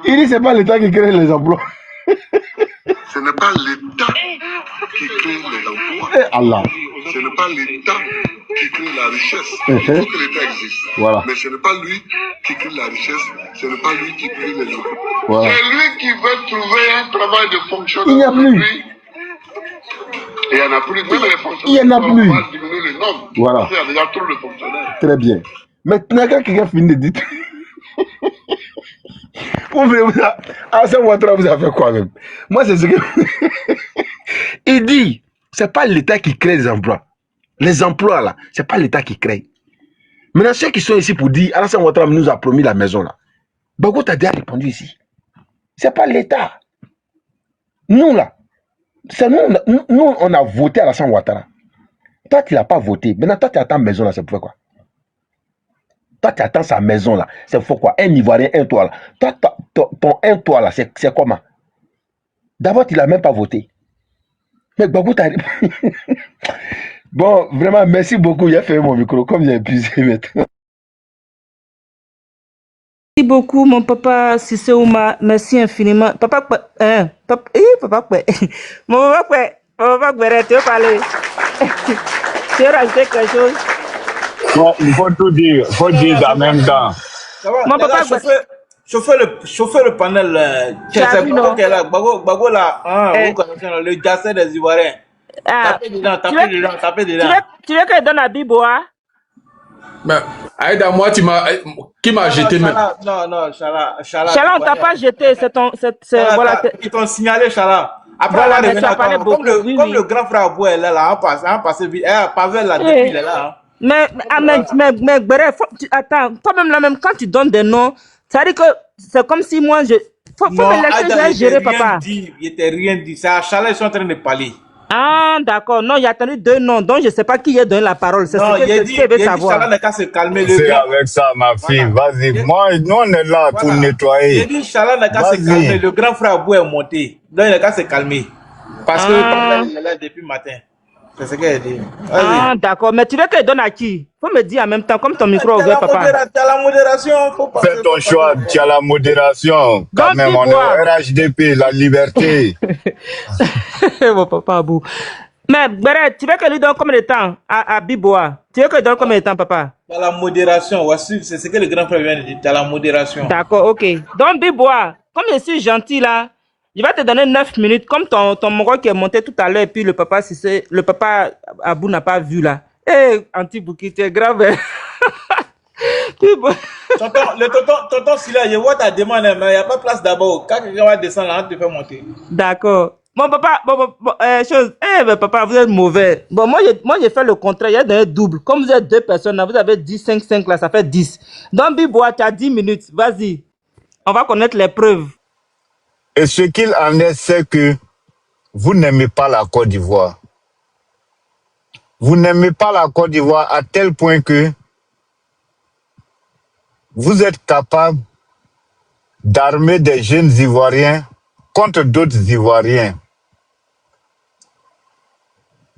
Il dit c'est pas l'État qui crée les emplois. Ce n'est pas l'État qui crée les emplois. Allah. Ce n'est pas l'État qui crée la richesse. Il faut que l'État existe. Voilà. Mais ce n'est pas lui qui crée la richesse. Ce n'est pas lui qui crée les emplois. Voilà. C'est lui qui veut trouver un travail de fonctionnaire. Il n'y a plus. Il n'y en a plus. Même les fonctionnaires. Il n'y en a plus. On va diminuer le nombre. Voilà. Parce qu'il y a déjà trop de fonctionnaires. Très bien. Maintenant, quand quelqu'un finit de dire... Alassane Ouattara vous a fait quoi même? Moi, c'est ce que... Il dit, c'est pas l'État qui crée les emplois. Les emplois, là, c'est pas l'État qui crée. Maintenant, ceux qui sont ici pour dire, Alassane Ouattara nous a promis la maison, là. Gbagbo t'a déjà répondu ici. C'est pas l'État. Nous, là, c'est nous, on a voté Alassane Ouattara. Toi, tu l'as pas voté. Maintenant, toi, tu attends maison, là, c'est pour quoi? Toi, tu attends sa maison là. C'est faux quoi? Un Ivoirien, un toit là. Toi, ton un toit là, c'est comment? D'abord, tu l'as même pas voté. Mais Gbagbo t'a... Bon, vraiment, merci beaucoup. J'ai fait mon micro comme j'ai épuisé maintenant. Merci beaucoup, mon papa Sissé Ouma. Merci infiniment. Papa, papa, papa, mon papa, tu veux parler? Tu veux rajouter quelque chose? Non, il faut tout dire. Il faut dire en même temps. Ça va, Mon les gars, papa, chauffez le panel. tu as C'est vu, Bago non? qui est là. Bago là, hein, Eh, vous connaissez le gasset des Ivoiriens. ah, Tapez dedans, tu veux, tapez dedans, tapez tu dedans. veux, tu veux que je donne à Biboa? Mais, Aïda, moi, qui m'a Non, jeté même. Chala, Chala, on t'a pas jeté. C'est ton, voilà. ils t'ont signalé, Chala. Après, Voilà, on va mais tu revenir as à parlé toi. beaucoup. Oui, Comme oui. le grand frère Abou est là, on passe vite. Pavel là, depuis il est là. Mais, bref, attends, toi-même là, même quand tu donnes des noms, ça veut dire que c'est comme si moi, faut Non, me laisser, je vais gérer, papa. Il était rien dit. C'est à Chala, ils sont en train de parler. Ah, d'accord. Non, il y a attendu 2 noms, donc je ne sais pas qui a donné la parole. C'est Non, ce que je veux savoir. Chala n'a qu'à se calmer. C'est avec ça, ma fille. Voilà. Vas-y. Moi, nous, on est là pour nettoyer. J'ai dit, Chala n'a qu'à se calmer. Le grand frère Abou est monté. Donc, il n'a qu'à se calmer. Parce que Pavel, il est là depuis le matin. C'est ce qu'elle dit. Ah, d'accord. Mais tu veux que je donne à qui? Faut me dire en même temps, comme ton micro est ouvert, papa. Tu as la modération. Fais ton choix, tu as la modération. Quand Donc, même, on est au RHDP, la liberté. Mon papa Abou. Mais, Beret, tu veux que je lui donne combien de temps à Biboa? Tu veux que je donne combien de temps, papa? Tu as la modération. C'est ce que le grand frère vient de dire. Tu as la modération. D'accord, ok. Donc, Biboa, comme je suis gentil là, je vais te donner 9 minutes, comme ton moro qui est monté tout à l'heure, et puis le papa Abou n'a pas vu là. Eh, Anti-Bouki, tu es grave. Tonton Silla, je vois ta demande, mais il n'y a pas de place d'abord. Quand quelqu'un va descendre, là, on te fait monter. D'accord. Mon papa, mais papa, vous êtes mauvais. Bon, moi, j'ai fait le contraire, il y a donné double. Comme vous êtes 2 personnes, là, vous avez 10, 5, 5 là, ça fait 10. Donc, Biboa, tu as 10 minutes, vas-y. On va connaître les preuves. Et ce qu'il en est, c'est que vous n'aimez pas la Côte d'Ivoire. Vous n'aimez pas la Côte d'Ivoire à tel point que vous êtes capable d'armer des jeunes Ivoiriens contre d'autres Ivoiriens.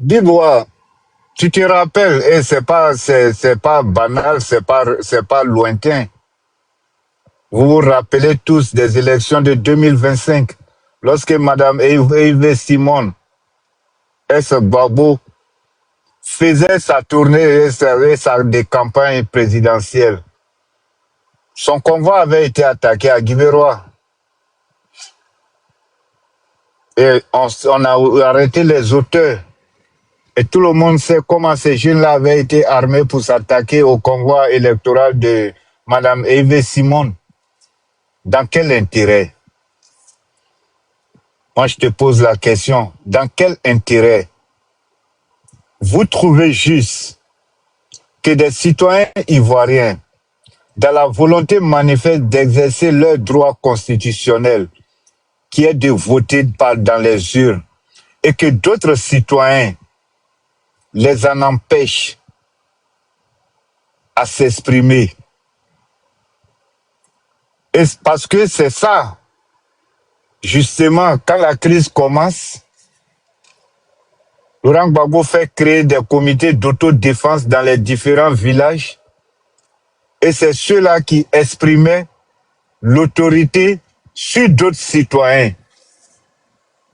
Biboa, tu te rappelles, et c'est pas banal, c'est pas lointain. Vous vous rappelez tous des élections de 2025, lorsque Madame Yves Simon, Gbagbo, faisait sa tournée des campagnes présidentielles. Son convoi avait été attaqué à Guiberoa. Et on a arrêté les auteurs. Et tout le monde sait comment ces jeunes-là avaient été armés pour s'attaquer au convoi électoral de Madame Yves Simon. Dans quel intérêt? Moi, je te pose la question. Dans quel intérêt vous trouvez juste que des citoyens ivoiriens, dans la volonté manifeste d'exercer leur droit constitutionnel, qui est de voter dans les urnes, et que d'autres citoyens les en empêchent à s'exprimer? Et parce que c'est ça, justement, quand la crise commence, Laurent Gbagbo fait créer des comités d'autodéfense dans les différents villages, et c'est ceux-là qui exprimaient l'autorité sur d'autres citoyens.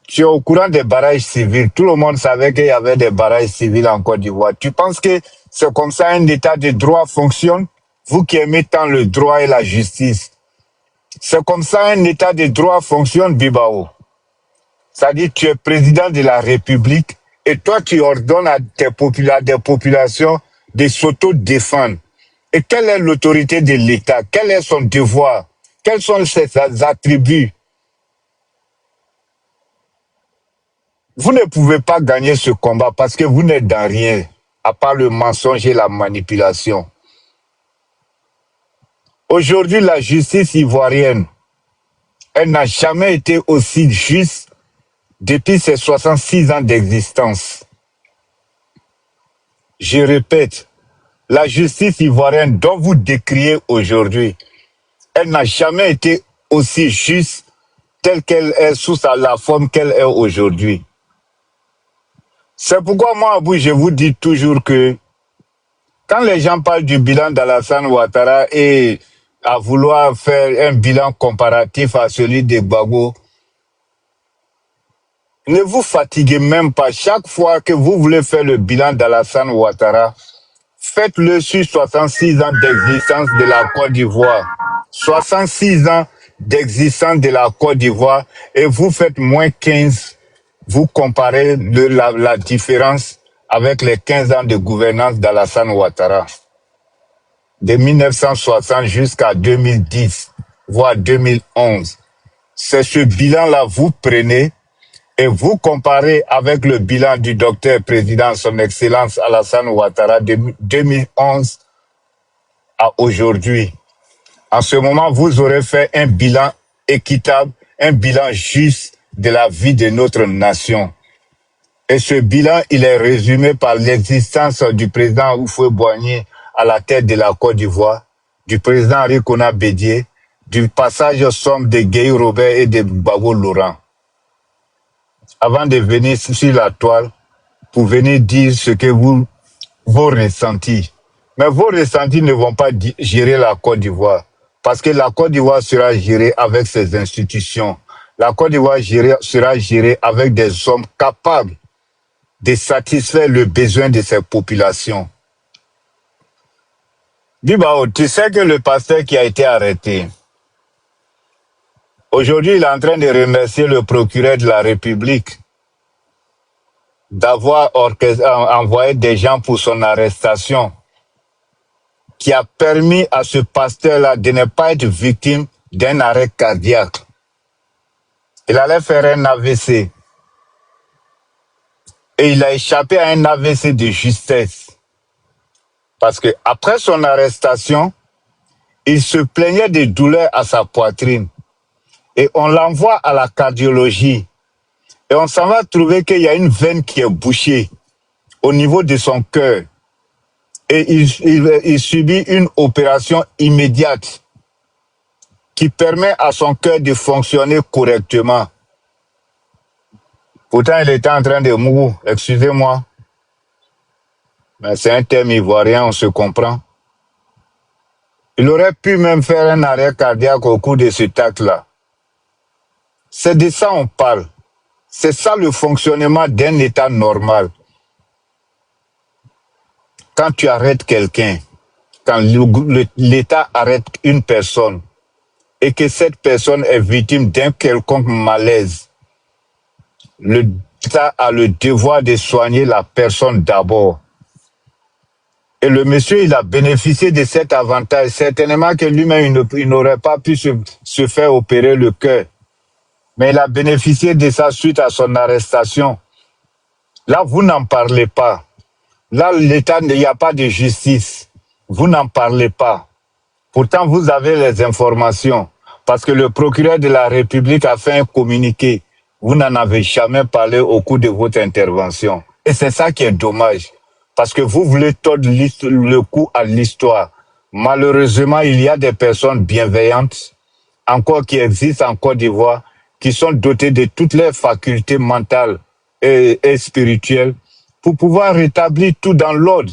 Tu es au courant des barrages civils. Tout le monde savait qu'il y avait des barrages civils en Côte d'Ivoire. Tu penses que c'est comme ça un état de droit fonctionne? Vous qui aimez tant le droit et la justice. C'est comme ça un état de droit fonctionne, Bibao. C'est-à-dire que tu es président de la République et toi tu ordonnes à des populations de s'auto-défendre. Et quelle est l'autorité de l'État? Quel est son devoir? Quels sont ses attributs? Vous ne pouvez pas gagner ce combat parce que vous n'êtes dans rien, à part le mensonge et la manipulation. Aujourd'hui, la justice ivoirienne, elle n'a jamais été aussi juste depuis ses 66 ans d'existence. Je répète, la justice ivoirienne dont vous décriez aujourd'hui, elle n'a jamais été aussi juste telle qu'elle est sous la forme qu'elle est aujourd'hui. C'est pourquoi moi, Abou, je vous dis toujours que quand les gens parlent du bilan d'Alassane Ouattara et à vouloir faire un bilan comparatif à celui de Gbagbo, ne vous fatiguez même pas. Chaque fois que vous voulez faire le bilan d'Alassane Ouattara, faites-le sur 66 ans d'existence de la Côte d'Ivoire. 66 ans d'existence de la Côte d'Ivoire et vous faites moins 15. Vous comparez la différence avec les 15 ans de gouvernance d'Alassane Ouattara. De 1960 jusqu'à 2010, voire 2011. C'est ce bilan-là, vous prenez et vous comparez avec le bilan du docteur président, son excellence Alassane Ouattara de 2011 à aujourd'hui. En ce moment, vous aurez fait un bilan équitable, un bilan juste de la vie de notre nation. Et ce bilan, il est résumé par l'existence du président Houphouët-Boigny à la tête de la Côte d'Ivoire, du président Henri Konan Bédié, du passage sombre de Guèye Robert et de Gbagbo Laurent. Avant de venir sur la toile, pour venir dire ce que vos ressentis. Mais vos ressentis ne vont pas gérer la Côte d'Ivoire, parce que la Côte d'Ivoire sera gérée avec ses institutions. La Côte d'Ivoire sera gérée avec des hommes capables de satisfaire le besoin de ses populations. Bibao, tu sais que le pasteur qui a été arrêté, aujourd'hui il est en train de remercier le procureur de la République d'avoir envoyé des gens pour son arrestation, qui a permis à ce pasteur-là de ne pas être victime d'un arrêt cardiaque. Il allait faire un AVC. Et il a échappé à un AVC de justesse. Parce que après son arrestation, il se plaignait de douleurs à sa poitrine. Et on l'envoie à la cardiologie. Et on s'en va trouver qu'il y a une veine qui est bouchée au niveau de son cœur. Et il subit une opération immédiate qui permet à son cœur de fonctionner correctement. Pourtant, il était en train de mourir, excusez-moi. Mais c'est un terme ivoirien, on se comprend. Il aurait pu même faire un arrêt cardiaque au cours de cet acte-là. C'est de ça on parle. C'est ça le fonctionnement d'un état normal. Quand tu arrêtes quelqu'un, quand l'État arrête une personne et que cette personne est victime d'un quelconque malaise, l'État a le devoir de soigner la personne d'abord. Et le monsieur, il a bénéficié de cet avantage. Certainement que lui-même, il n'aurait pas pu se faire opérer le cœur. Mais il a bénéficié de ça suite à son arrestation. Là, vous n'en parlez pas. Là, l'État, il n'y a pas de justice. Vous n'en parlez pas. Pourtant, vous avez les informations. Parce que le procureur de la République a fait un communiqué. Vous n'en avez jamais parlé au cours de votre intervention. Et c'est ça qui est dommage. Parce que vous voulez tordre le cou à l'histoire. Malheureusement, il y a des personnes bienveillantes, encore qui existent en Côte d'Ivoire, qui sont dotées de toutes les facultés mentales et spirituelles pour pouvoir rétablir tout dans l'ordre.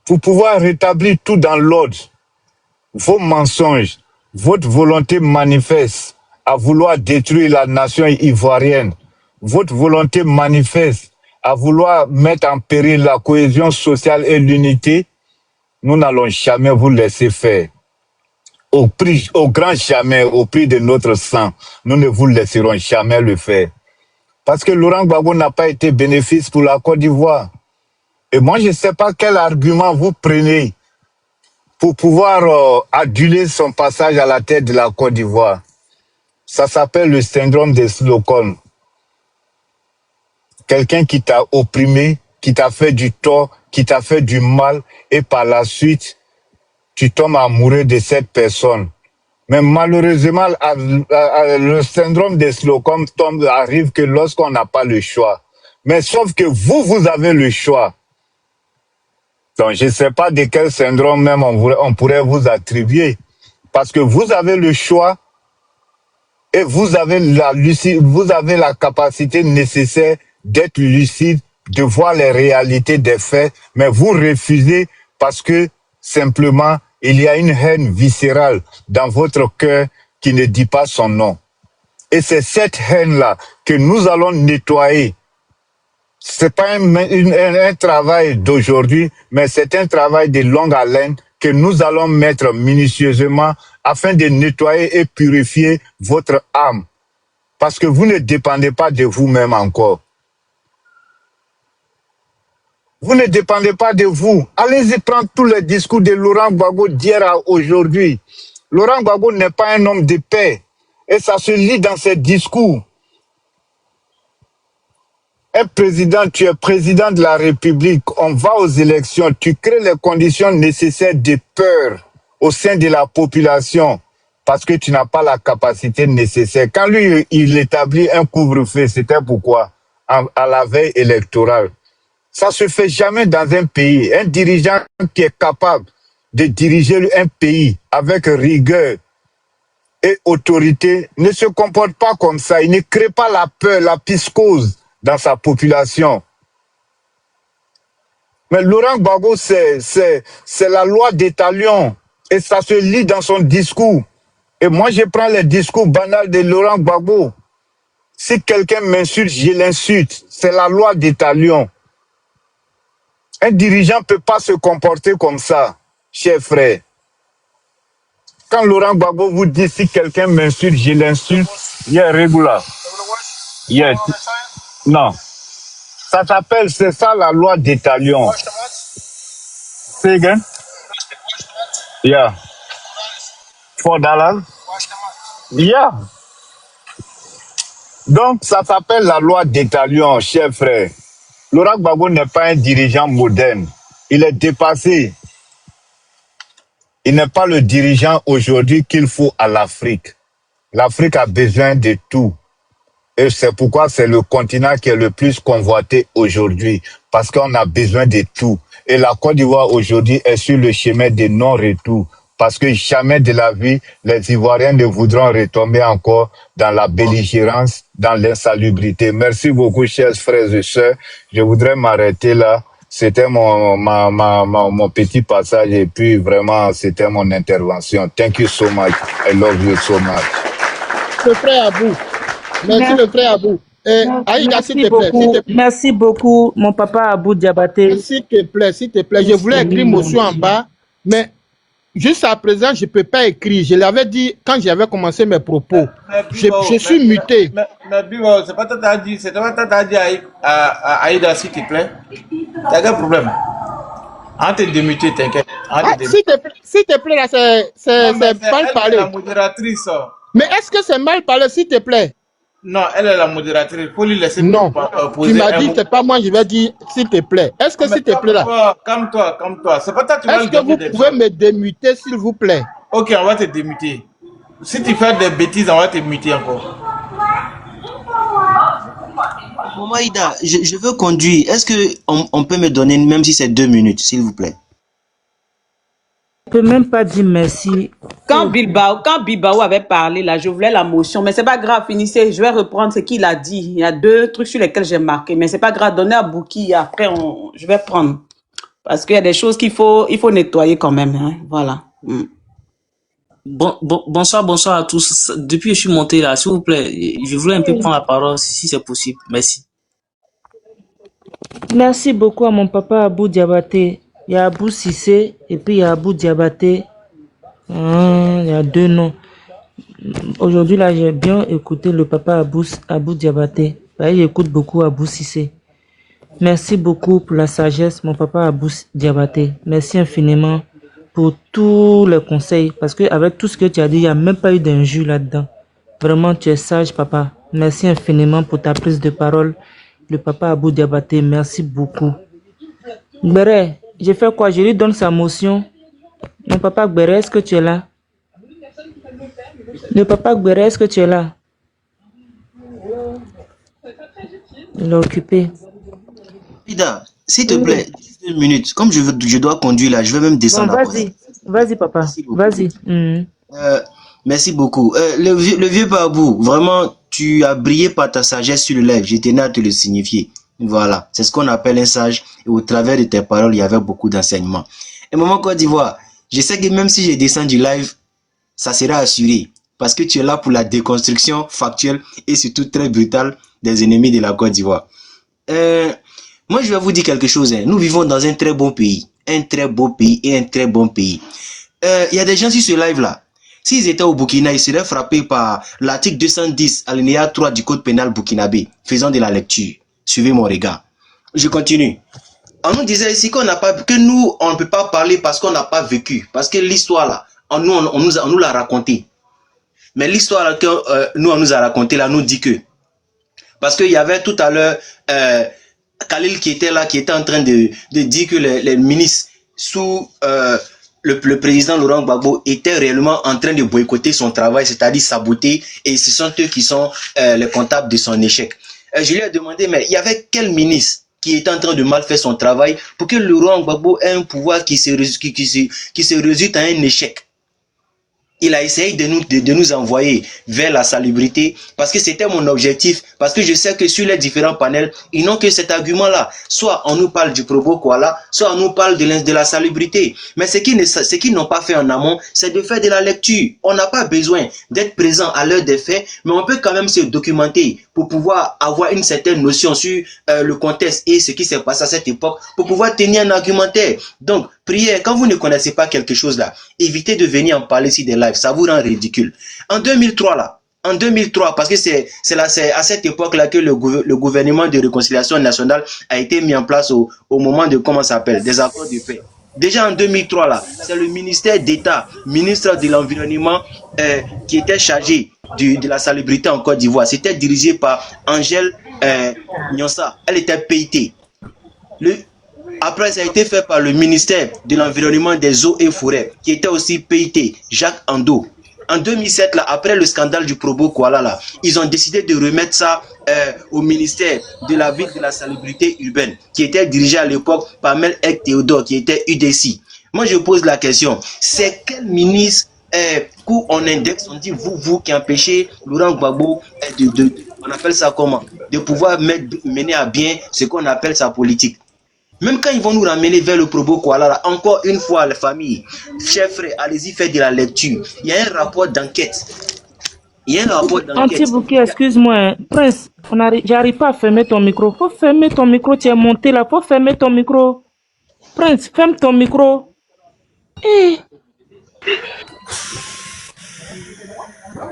Pour pouvoir rétablir tout dans l'ordre. Vos mensonges, votre volonté manifeste à vouloir détruire la nation ivoirienne, votre volonté manifeste à vouloir mettre en péril la cohésion sociale et l'unité, nous n'allons jamais vous laisser faire. Au grand jamais, au prix de notre sang, nous ne vous laisserons jamais le faire. Parce que Laurent Gbagbo n'a pas été bénéfice pour la Côte d'Ivoire. Et moi, je ne sais pas quel argument vous prenez pour pouvoir aduler son passage à la tête de la Côte d'Ivoire. Ça s'appelle le syndrome de Stockholm. Quelqu'un qui t'a opprimé, qui t'a fait du tort, qui t'a fait du mal, et par la suite, tu tombes amoureux de cette personne. Mais malheureusement, le syndrome de Stockholm arrive que lorsqu'on n'a pas le choix. Mais sauf que vous avez le choix. Donc, je ne sais pas de quel syndrome même on pourrait vous attribuer. Parce que vous avez le choix et vous avez la capacité nécessaire d'être lucide, de voir les réalités des faits, mais vous refusez parce que simplement, il y a une haine viscérale dans votre cœur qui ne dit pas son nom. Et c'est cette haine-là que nous allons nettoyer. C'est pas un travail d'aujourd'hui, mais c'est un travail de longue haleine que nous allons mettre minutieusement afin de nettoyer et purifier votre âme. Parce que vous ne dépendez pas de vous-même encore. Vous ne dépendez pas de vous. Allez-y prendre tous les discours de Laurent Gbagbo d'hier à aujourd'hui. Laurent Gbagbo n'est pas un homme de paix. Et ça se lit dans ses discours. Un président, tu es président de la République, on va aux élections, tu crées les conditions nécessaires de peur au sein de la population parce que tu n'as pas la capacité nécessaire. Quand lui, il établit un couvre-feu, c'était pourquoi? À la veille électorale. Ça se fait jamais dans un pays. Un dirigeant qui est capable de diriger un pays avec rigueur et autorité ne se comporte pas comme ça. Il ne crée pas la peur, la psychose dans sa population. Mais Laurent Gbagbo, c'est la loi des talions. Et ça se lit dans son discours. Et moi, je prends les discours banals de Laurent Gbagbo. Si quelqu'un m'insulte, je l'insulte. C'est la loi des talions. Un dirigeant ne peut pas se comporter comme ça, chers frères. Quand Laurent Gbagbo vous dit si quelqu'un m'insulte, je l'insulte, il y a régulier. Non. Ça s'appelle, c'est ça la loi des talions. Say again? Yeah. $4? Yeah. Donc, ça s'appelle la loi des talions, chers frères. Laurent Gbagbo n'est pas un dirigeant moderne. Il est dépassé. Il n'est pas le dirigeant aujourd'hui qu'il faut à l'Afrique. L'Afrique a besoin de tout. Et c'est pourquoi c'est le continent qui est le plus convoité aujourd'hui. Parce qu'on a besoin de tout. Et la Côte d'Ivoire aujourd'hui est sur le chemin de non-retour. Parce que jamais de la vie, les Ivoiriens ne voudront retomber encore dans la belligérance, dans l'insalubrité. Merci beaucoup, chers frères et sœurs. Je voudrais m'arrêter là. C'était mon petit passage et puis vraiment, c'était mon intervention. Thank you so much. I love you so much. Le frère Abou. Merci le frère Abou. Aïda, s'il te plaît. Merci beaucoup, mon papa Abou Diabaté. S'il te plaît, s'il te plaît. Je voulais écrire motion en bas, mais jusqu'à présent, je ne peux pas écrire. Je l'avais dit quand j'avais commencé mes propos. Je suis muté. Mais Bibo, c'est pas toi t'as dit, à Aïda, s'il te plaît. T'as quel problème? On te démuté, t'inquiète. S'il te plaît, là, c'est mal parlé. La modératrice. Mais est-ce que c'est mal parlé, s'il te plaît? Non, elle est la modératrice. Il faut lui laisser poser. Tu m'as dit, c'est pas moi, je vais dire, s'il te plaît. Est-ce que s'il te plaît là? Calme-toi. C'est pas toi, tu vas Est-ce que vous pouvez me démuter, s'il vous plaît? Ok, on va te démuter. Si tu fais des bêtises, on va te muter encore. Maman Aïda, je veux conduire. Est-ce qu'on peut me donner, même si c'est 2 minutes, s'il vous plaît? Je ne peux même pas dire merci. Quand Bilbao avait parlé, là, je voulais la motion, mais c'est pas grave, finissez, je vais reprendre ce qu'il a dit. Il y a 2 trucs sur lesquels j'ai marqué, mais c'est pas grave, donnez à Bouki, après je vais prendre. Parce qu'il y a des choses qu'il faut nettoyer quand même, hein. Voilà. Bonsoir à tous. Depuis que je suis monté là, s'il vous plaît, je voulais un peu prendre la parole si c'est possible. Merci. Merci beaucoup à mon papa Abou Diabaté. Il y a Abou Sissé et puis il y a Abou Diabaté. Il y a 2 noms. Aujourd'hui, là, j'ai bien écouté le papa Abou Diabaté. J'écoute beaucoup Abou Sissé. Merci beaucoup pour la sagesse, mon papa Abou Diabaté. Merci infiniment pour tous les conseils. Parce qu'avec tout ce que tu as dit, il n'y a même pas eu d'injure là-dedans. Vraiment, tu es sage, papa. Merci infiniment pour ta prise de parole. Le papa Abou Diabaté, merci beaucoup. Gbere, j'ai fait quoi? Je lui donne sa motion. Mon papa Gbere, est-ce que tu es là? Le papa Gbere, est-ce que tu es là? Il est occupé. Ida, s'il te plaît, 10 minutes. Comme je dois conduire là, je vais même descendre. Bon, vas-y papa, vas-y. Merci beaucoup. Le vieux Babou, vraiment, tu as brillé par ta sagesse sur le live. Je tenais à te le signifier. Voilà, c'est ce qu'on appelle un sage. Et au travers de tes paroles, il y avait beaucoup d'enseignements. Et maman Côte d'Ivoire, je sais que même si je descends du live, ça sera assuré. Parce que tu es là pour la déconstruction factuelle et surtout très brutale des ennemis de la Côte d'Ivoire. Moi, je vais vous dire quelque chose. Nous vivons dans un très bon pays. Un très beau pays et un très bon pays. Il y a des gens sur ce live-là. S'ils étaient au Burkina, ils seraient frappés par l'article 210, alinéa 3 du code pénal burkinabé. Faisons de la lecture. Suivez mon regard. Je continue. On nous disait ici qu'on n'a pas, que nous, on ne peut pas parler parce qu'on n'a pas vécu. Parce que l'histoire là, on nous l'a raconté. Mais l'histoire que on nous a raconté là, nous dit que. Parce qu'il y avait tout à l'heure Khalil qui était là, qui était en train de dire que les ministres sous le président Laurent Gbagbo étaient réellement en train de boycotter son travail, c'est-à-dire saboter, et ce sont eux qui sont les comptables de son échec. Je lui ai demandé, mais il y avait quel ministre qui était en train de mal faire son travail pour que Laurent Gbagbo ait un pouvoir qui se résulte à un échec? Il a essayé de nous envoyer vers la salubrité parce que c'était mon objectif, parce que je sais que sur les différents panels, ils n'ont que cet argument-là. Soit on nous parle du propos Koala, soit on nous parle de la salubrité. Mais ce qu'ils n'ont pas fait en amont, c'est de faire de la lecture. On n'a pas besoin d'être présent à l'heure des faits, mais on peut quand même se documenter pour pouvoir avoir une certaine notion sur le contexte et ce qui s'est passé à cette époque, pour pouvoir tenir un argumentaire. Donc, prière, quand vous ne connaissez pas quelque chose là, évitez de venir en parler sur des lives, ça vous rend ridicule. En 2003 parce que c'est à cette époque là que le gouvernement de réconciliation nationale a été mis en place au moment de, comment ça s'appelle, des accords de paix. Déjà en 2003 là, c'est le ministère d'État, ministre de l'Environnement qui était chargé de la salubrité en Côte d'Ivoire. C'était dirigé par Angèle Nyonsa. Elle était PIT. Après, ça a été fait par le ministère de l'Environnement, des Eaux et Forêts, qui était aussi PIT, Jacques Ando. En 2007, là, après le scandale du Probo Koala, là, ils ont décidé de remettre ça au ministère de la Ville de la Salubrité Urbaine, qui était dirigé à l'époque par Mel Ek Théodore, qui était UDC. Moi, je pose la question, c'est quel ministre où on indexe, on dit vous qui empêchez Laurent Gbagbo on appelle ça comment? De pouvoir mener à bien ce qu'on appelle sa politique. Même quand ils vont nous ramener vers le Probo Koala, encore une fois, les familles, chers frères, allez-y faire de la lecture. Il y a un rapport d'enquête. Anti-Bouquet, excuse-moi, Prince, j'arrive pas à fermer ton micro. Faut fermer ton micro, tu es monté là, faut fermer ton micro. Prince, ferme ton micro.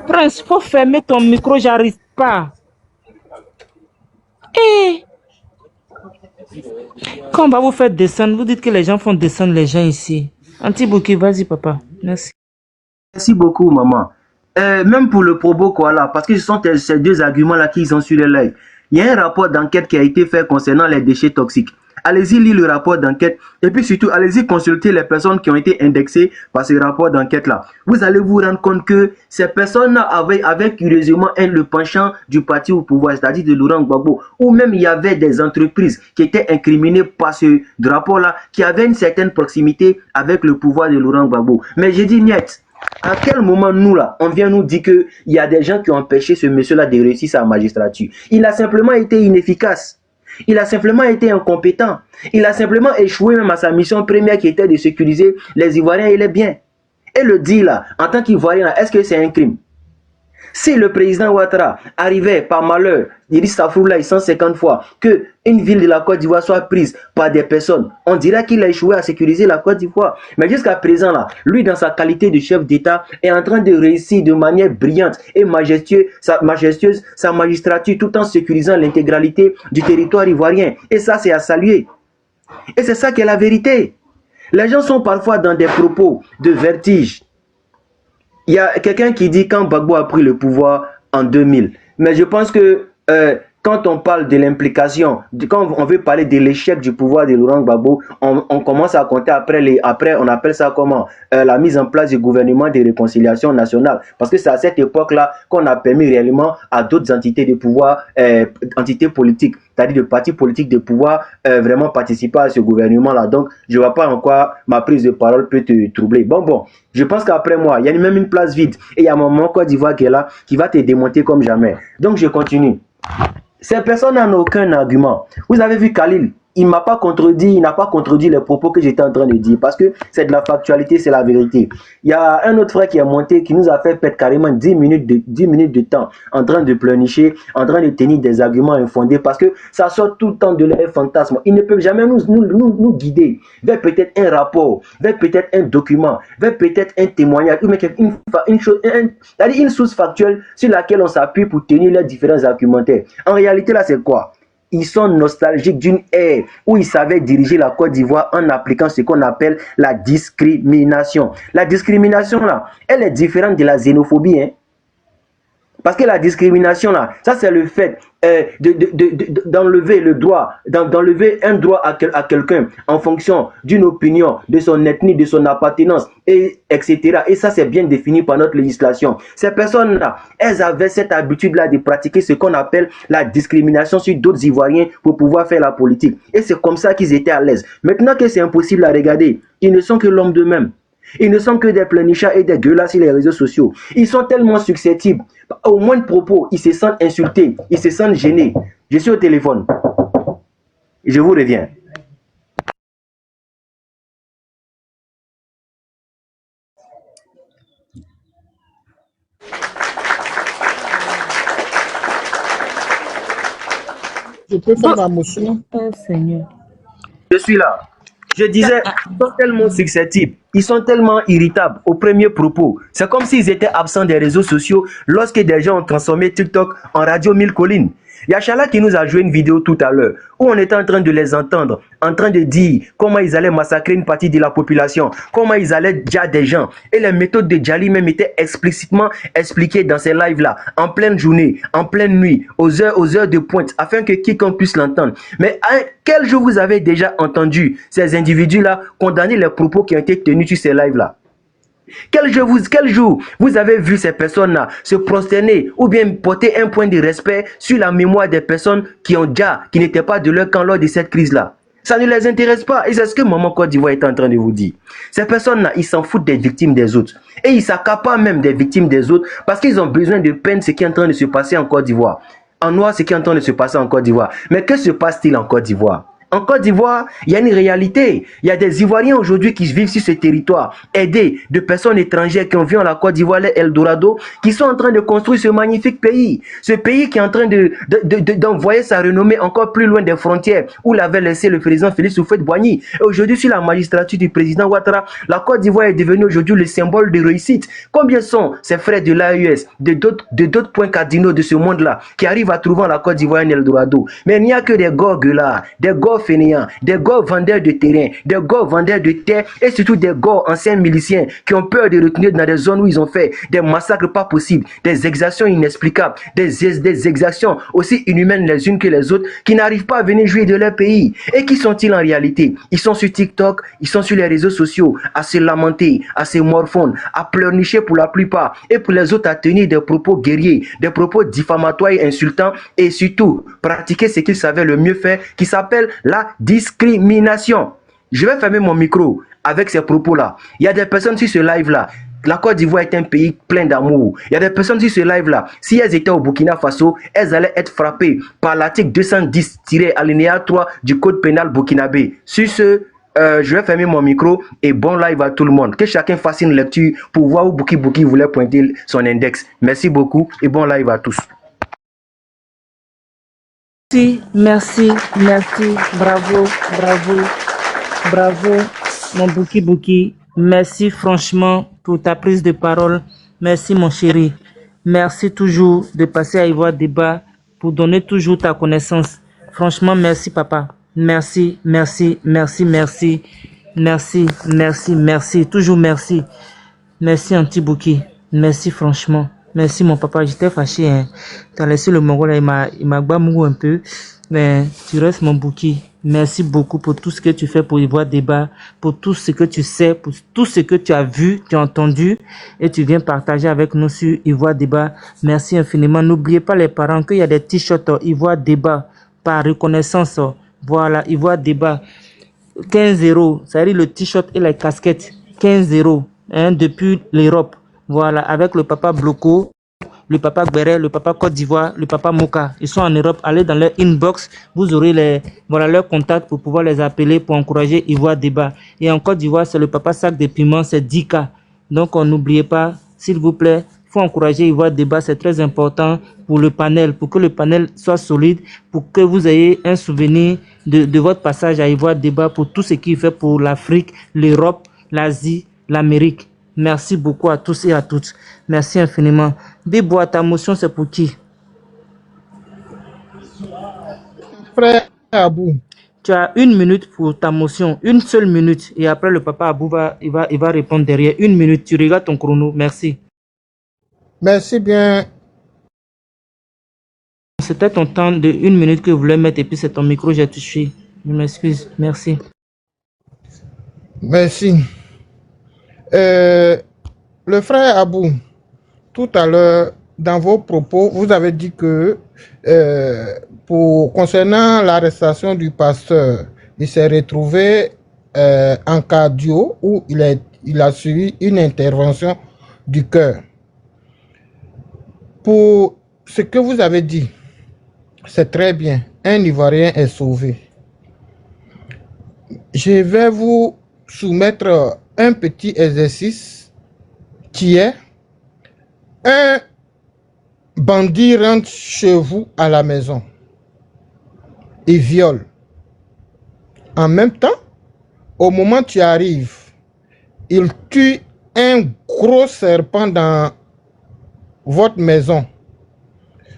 Prince, faut fermer ton micro, j'arrive pas. Quand on va vous faire descendre, vous dites que les gens font descendre les gens ici. Anti-Bouquet, vas-y papa, merci. Merci beaucoup maman. Même pour le Probo Koala, parce que ce sont ces deux arguments-là qu'ils ont sur les lives. Il y a un rapport d'enquête qui a été fait concernant les déchets toxiques. Allez-y lire le rapport d'enquête et puis surtout allez-y consulter les personnes qui ont été indexées par ce rapport d'enquête-là. Vous allez vous rendre compte que ces personnes-là avaient curieusement le penchant du parti au pouvoir, c'est-à-dire de Laurent Gbagbo, ou même il y avait des entreprises qui étaient incriminées par ce rapport-là, qui avaient une certaine proximité avec le pouvoir de Laurent Gbagbo. Mais j'ai dit niet. À quel moment nous là, on vient nous dire qu'il y a des gens qui ont empêché ce monsieur-là de réussir sa magistrature? Il a simplement été inefficace. Il a simplement été incompétent. Il a simplement échoué même à sa mission première qui était de sécuriser les Ivoiriens et les biens. Et le dit là, en tant qu'Ivoirien, est-ce que c'est un crime? Si le président Ouattara arrivait par malheur, il dit Safroula 150 fois, que une ville de la Côte d'Ivoire soit prise par des personnes, on dirait qu'il a échoué à sécuriser la Côte d'Ivoire. Mais jusqu'à présent, là, lui, dans sa qualité de chef d'État, est en train de réussir de manière brillante et majestueuse sa magistrature tout en sécurisant l'intégralité du territoire ivoirien. Et ça, c'est à saluer. Et c'est ça qui est la vérité. Les gens sont parfois dans des propos de vertige. Il y a quelqu'un qui dit quand Gbagbo a pris le pouvoir en 2000. Mais je pense que quand on parle de l'implication, quand on veut parler de l'échec du pouvoir de Laurent Gbagbo, on commence à compter après on appelle ça comment la mise en place du gouvernement de réconciliation nationale. Parce que c'est à cette époque-là qu'on a permis réellement à d'autres entités de pouvoir, entités politiques, c'est-à-dire de partis politiques de pouvoir vraiment participer à ce gouvernement-là. Donc, je ne vois pas en quoi ma prise de parole peut te troubler. Bon, je pense qu'après moi, il y a même une place vide. Et il y a un moment Côte d'Ivoire qui est là, qui va te démonter comme jamais. Donc, je continue. Ces personnes n'ont aucun argument. Vous avez vu Khalil, il n'a pas contredit les propos que j'étais en train de dire parce que c'est de la factualité, c'est la vérité. Il y a un autre frère qui est monté, qui nous a fait perdre carrément 10 minutes de temps en train de pleurnicher, en train de tenir des arguments infondés parce que ça sort tout le temps de leurs fantasmes. Ils ne peuvent jamais nous guider vers peut-être un rapport, vers peut-être un document, vers peut-être un témoignage, ou une source factuelle sur laquelle on s'appuie pour tenir leurs différents argumentaires. En réalité, là, c'est quoi? Ils sont nostalgiques d'une ère où ils savaient diriger la Côte d'Ivoire en appliquant ce qu'on appelle la discrimination. La discrimination, là, elle est différente de la xénophobie, hein. Parce que la discrimination, là, ça c'est le fait d'enlever le droit, d'enlever un droit à quelqu'un en fonction d'une opinion, de son ethnie, de son appartenance, etc. Et ça c'est bien défini par notre législation. Ces personnes-là, elles avaient cette habitude-là de pratiquer ce qu'on appelle la discrimination sur d'autres Ivoiriens pour pouvoir faire la politique. Et c'est comme ça qu'ils étaient à l'aise. Maintenant que c'est impossible à regarder, ils ne sont que l'homme d'eux-mêmes. Ils ne sont que des pleurnichards et des gueulards sur les réseaux sociaux. Ils sont tellement susceptibles. Au moins de propos, ils se sentent insultés, ils se sentent gênés. Je suis au téléphone. Je vous reviens. Je peux faire ma motion? Oh Seigneur. Je suis là. Je disais, ils sont tellement susceptibles, ils sont tellement irritables aux premiers propos. C'est comme s'ils étaient absents des réseaux sociaux lorsque des gens ont transformé TikTok en radio mille collines. Il y a Chala qui nous a joué une vidéo tout à l'heure où on était en train de les entendre, en train de dire comment ils allaient massacrer une partie de la population, comment ils allaient déjà des gens. Et les méthodes de Djali même étaient explicitement expliquées dans ces lives-là, en pleine journée, en pleine nuit, aux heures de pointe, afin que quiconque puisse l'entendre. Mais à quel jour vous avez déjà entendu ces individus-là condamner les propos qui ont été tenus sur ces lives-là? Quel jour vous avez vu ces personnes-là se prosterner ou bien porter un point de respect sur la mémoire des personnes qui n'étaient pas de leur camp lors de cette crise-là? Ça ne les intéresse pas. Et c'est ce que Maman Côte d'Ivoire est en train de vous dire. Ces personnes-là, ils s'en foutent des victimes des autres. Et ils s'accaparent même des victimes des autres parce qu'ils ont besoin de peine ce qui est en train de se passer en Côte d'Ivoire. En noir, ce qui est en train de se passer en Côte d'Ivoire. Mais que se passe-t-il en Côte d'Ivoire? En Côte d'Ivoire, il y a une réalité. Il y a des Ivoiriens aujourd'hui qui vivent sur ce territoire, aidés de personnes étrangères qui ont vu en la Côte d'Ivoire, les Eldorado, qui sont en train de construire ce magnifique pays. Ce pays qui est en train d'envoyer sa renommée encore plus loin des frontières où l'avait laissé le président Félix Houphouët-Boigny. Et aujourd'hui, sur la magistrature du président Ouattara, la Côte d'Ivoire est devenue aujourd'hui le symbole de réussite. Combien sont ces frères de l'AES, de d'autres points cardinaux de ce monde-là, qui arrivent à trouver en la Côte d'Ivoire un Eldorado? Mais il n'y a que des gorgues là, des gorgues fainéants, des gars vendeurs de terrain, des gars vendeurs de terre et surtout des gars anciens miliciens qui ont peur de retenir dans des zones où ils ont fait des massacres pas possibles, des exactions inexplicables, des exactions aussi inhumaines les unes que les autres qui n'arrivent pas à venir jouir de leur pays. Et qui sont-ils en réalité? Ils sont sur TikTok, ils sont sur les réseaux sociaux à se lamenter, à se morfondre, à pleurnicher pour la plupart et pour les autres à tenir des propos guerriers, des propos diffamatoires et insultants et surtout pratiquer ce qu'ils savaient le mieux faire qui s'appelle la discrimination. Je vais fermer mon micro avec ces propos-là. Il y a des personnes sur ce live-là. La Côte d'Ivoire est un pays plein d'amour. Il y a des personnes sur ce live-là. Si elles étaient au Burkina Faso, elles allaient être frappées par l'article 210-alinéa 3 du Code pénal burkinabé. Sur ce, je vais fermer mon micro et bon live à tout le monde. Que chacun fasse une lecture pour voir où Bouki voulait pointer son index. Merci beaucoup et bon live à tous. Merci, bravo, mon Bouki. Merci franchement pour ta prise de parole. Merci mon chéri. Merci toujours de passer à Ivoire Débat pour donner toujours ta connaissance. Franchement, merci papa. Merci. Toujours merci. Merci Anti Bouki. Merci franchement. Merci mon papa, j'étais fâché. Hein. Tu as laissé le Mongol, il m'a bamou un peu. Mais tu restes mon bouquet. Merci beaucoup pour tout ce que tu fais pour Ivoire Débat, pour tout ce que tu sais, pour tout ce que tu as vu, tu as entendu et tu viens partager avec nous sur Ivoire Débat. Merci infiniment. N'oubliez pas les parents qu'il y a des t-shirts Ivoire Débat par reconnaissance. Voilà, Ivoire Débat. 15 €, ça veut dire le t-shirt et les casquettes. 15 € hein, depuis l'Europe. Voilà, avec le papa Bloco, le papa Gbere, le papa Côte d'Ivoire, le papa Moka. Ils sont en Europe. Allez dans leur inbox. Vous aurez leurs contacts pour pouvoir les appeler pour encourager Ivoire Débat. Et en Côte d'Ivoire, c'est le papa Sac des Piments, c'est 10K. Donc, n'oubliez pas, s'il vous plaît, il faut encourager Ivoire Débat. C'est très important pour le panel, pour que le panel soit solide, pour que vous ayez un souvenir de votre passage à Ivoire Débat, pour tout ce qu'il fait pour l'Afrique, l'Europe, l'Asie, l'Amérique. Merci beaucoup à tous et à toutes. Merci infiniment. Bibo, ta motion, c'est pour qui? Frère Abou. Tu as 1 minute pour ta motion. 1 seule minute. Et après, le papa Abou va répondre derrière. 1 minute. Tu regardes ton chrono. Merci. Merci bien. C'était ton temps de 1 minute que je voulais mettre et puis c'est ton micro, j'ai touché. Je m'excuse. Merci. Merci. Le frère Abou, tout à l'heure, dans vos propos, vous avez dit que concernant l'arrestation du pasteur, il s'est retrouvé en cardio où il a suivi une intervention du cœur. Pour ce que vous avez dit, c'est très bien. Un Ivoirien est sauvé. Je vais vous soumettre un petit exercice qui est: un bandit rentre chez vous à la maison et viole. En même temps, au moment où tu arrives, il tue un gros serpent dans votre maison.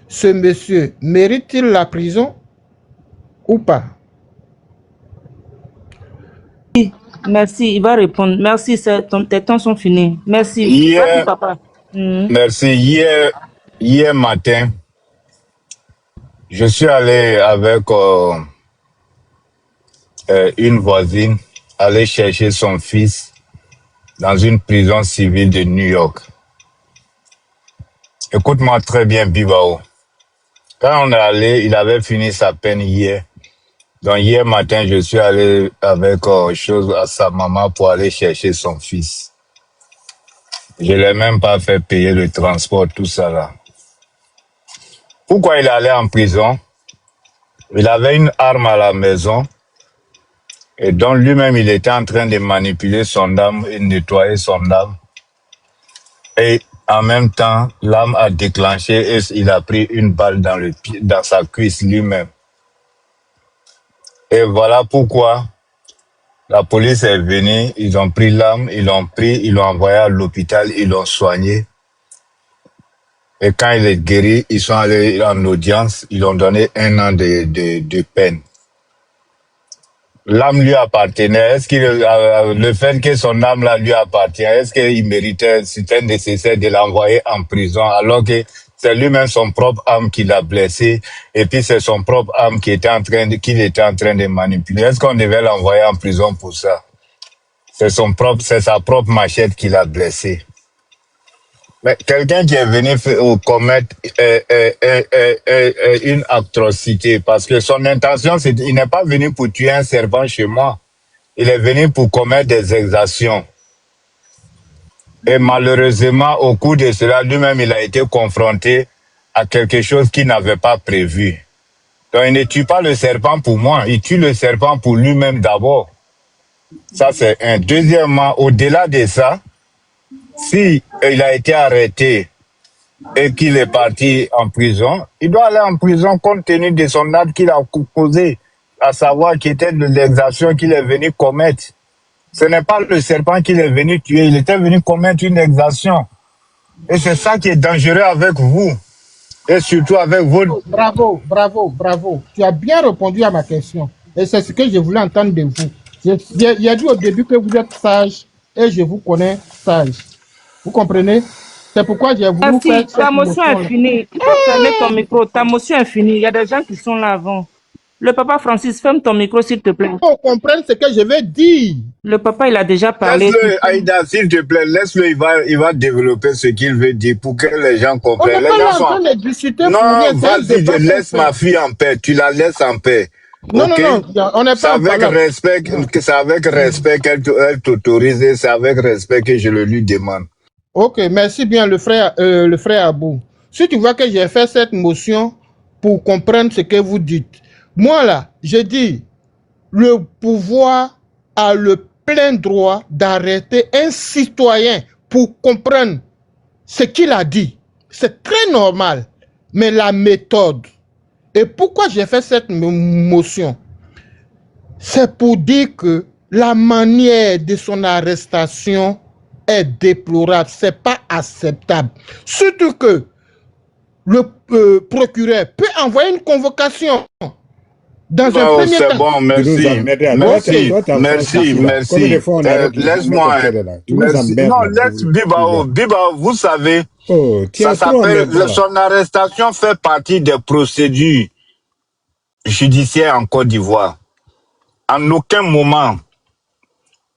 Ce monsieur mérite-t-il la prison ou pas? Merci, il va répondre. Merci, tes temps sont finis. Merci. Hier, papa. Merci. Hier matin, je suis allé avec une voisine aller chercher son fils dans une prison civile de New York. Écoute-moi très bien, Bibao. Quand on est allé, il avait fini sa peine hier. Donc hier matin, je suis allé avec chose à sa maman pour aller chercher son fils. Je l'ai même pas fait payer le transport, tout ça là. Pourquoi il allait en prison? Il avait une arme à la maison et donc lui-même, il était en train de manipuler son âme et nettoyer son âme. Et en même temps, l'âme a déclenché et il a pris une balle dans sa cuisse lui-même. Et voilà pourquoi la police est venue, ils ont pris l'âme, ils l'ont envoyé à l'hôpital, ils l'ont soigné. Et quand il est guéri, ils sont allés en audience, ils ont donné 1 an de peine. L'âme lui appartenait. Est-ce que le fait que son âme là lui appartient, est-ce qu'il méritait, c'était nécessaire de l'envoyer en prison alors que c'est lui-même son propre âme qui l'a blessé et puis c'est son propre âme qu'il était en train de manipuler. Est-ce qu'on devait l'envoyer en prison pour ça? C'est sa propre machette qui l'a blessé. Mais quelqu'un qui est venu commettre une atrocité, parce que son intention, il n'est pas venu pour tuer un servant chez moi. Il est venu pour commettre des exactions. Et malheureusement, au cours de cela, lui-même, il a été confronté à quelque chose qu'il n'avait pas prévu. Donc, il ne tue pas le serpent pour moi, il tue le serpent pour lui-même d'abord. Ça, c'est un. Deuxièmement, au-delà de ça, si il a été arrêté et qu'il est parti en prison, il doit aller en prison compte tenu de son acte qu'il a causé, à savoir qui était de l'exaction qu'il est venu commettre. Ce n'est pas le serpent qu'il est venu tuer, il était venu commettre une exaction. Et c'est ça qui est dangereux avec vous. Et surtout avec vous. Bravo. Tu as bien répondu à ma question. Et c'est ce que je voulais entendre de vous. J'ai dit au début que vous êtes sage et je vous connais sage. Vous comprenez? C'est pourquoi j'ai voulu Merci, faire ta cette motion est motion-là. finie. Tu peux fermer ton micro. Ta motion est finie. Il y a des gens qui sont là avant. Le papa Francis, ferme ton micro, s'il te plaît. Il faut comprendre ce que je vais dire. Le papa, il a déjà parlé. Laisse-le, Aïda, s'il te plaît, laisse-le, il va développer ce qu'il veut dire pour que les gens On comprennent. n'est Les pas gens là en sont... train de discuter pour Non, rien. C'est un vas-y, débat qu'on laisse ma fait. fille en paix. Tu la laisses en paix. Non, Ok? non, non, on n'est C'est pas en avec parlant. respect, c'est avec respect qu'elle t'autorise et c'est avec respect que je le lui demande. Ok, merci bien le frère Abou. Si tu vois que j'ai fait cette motion pour comprendre ce que vous dites, moi là, je dis, le pouvoir a le plein droit d'arrêter un citoyen pour comprendre ce qu'il a dit. C'est très normal, mais la méthode. Et pourquoi j'ai fait cette motion? C'est pour dire que la manière de son arrestation est déplorable, c'est pas acceptable. Surtout que le procureur peut envoyer une convocation dans un premier C'est temps. bon, merci. Merci. Laisse-moi. Non, laisse Bibao. Bibao, vous savez, ça s'appelle, son arrestation fait partie des procédures judiciaires en Côte d'Ivoire. En aucun moment,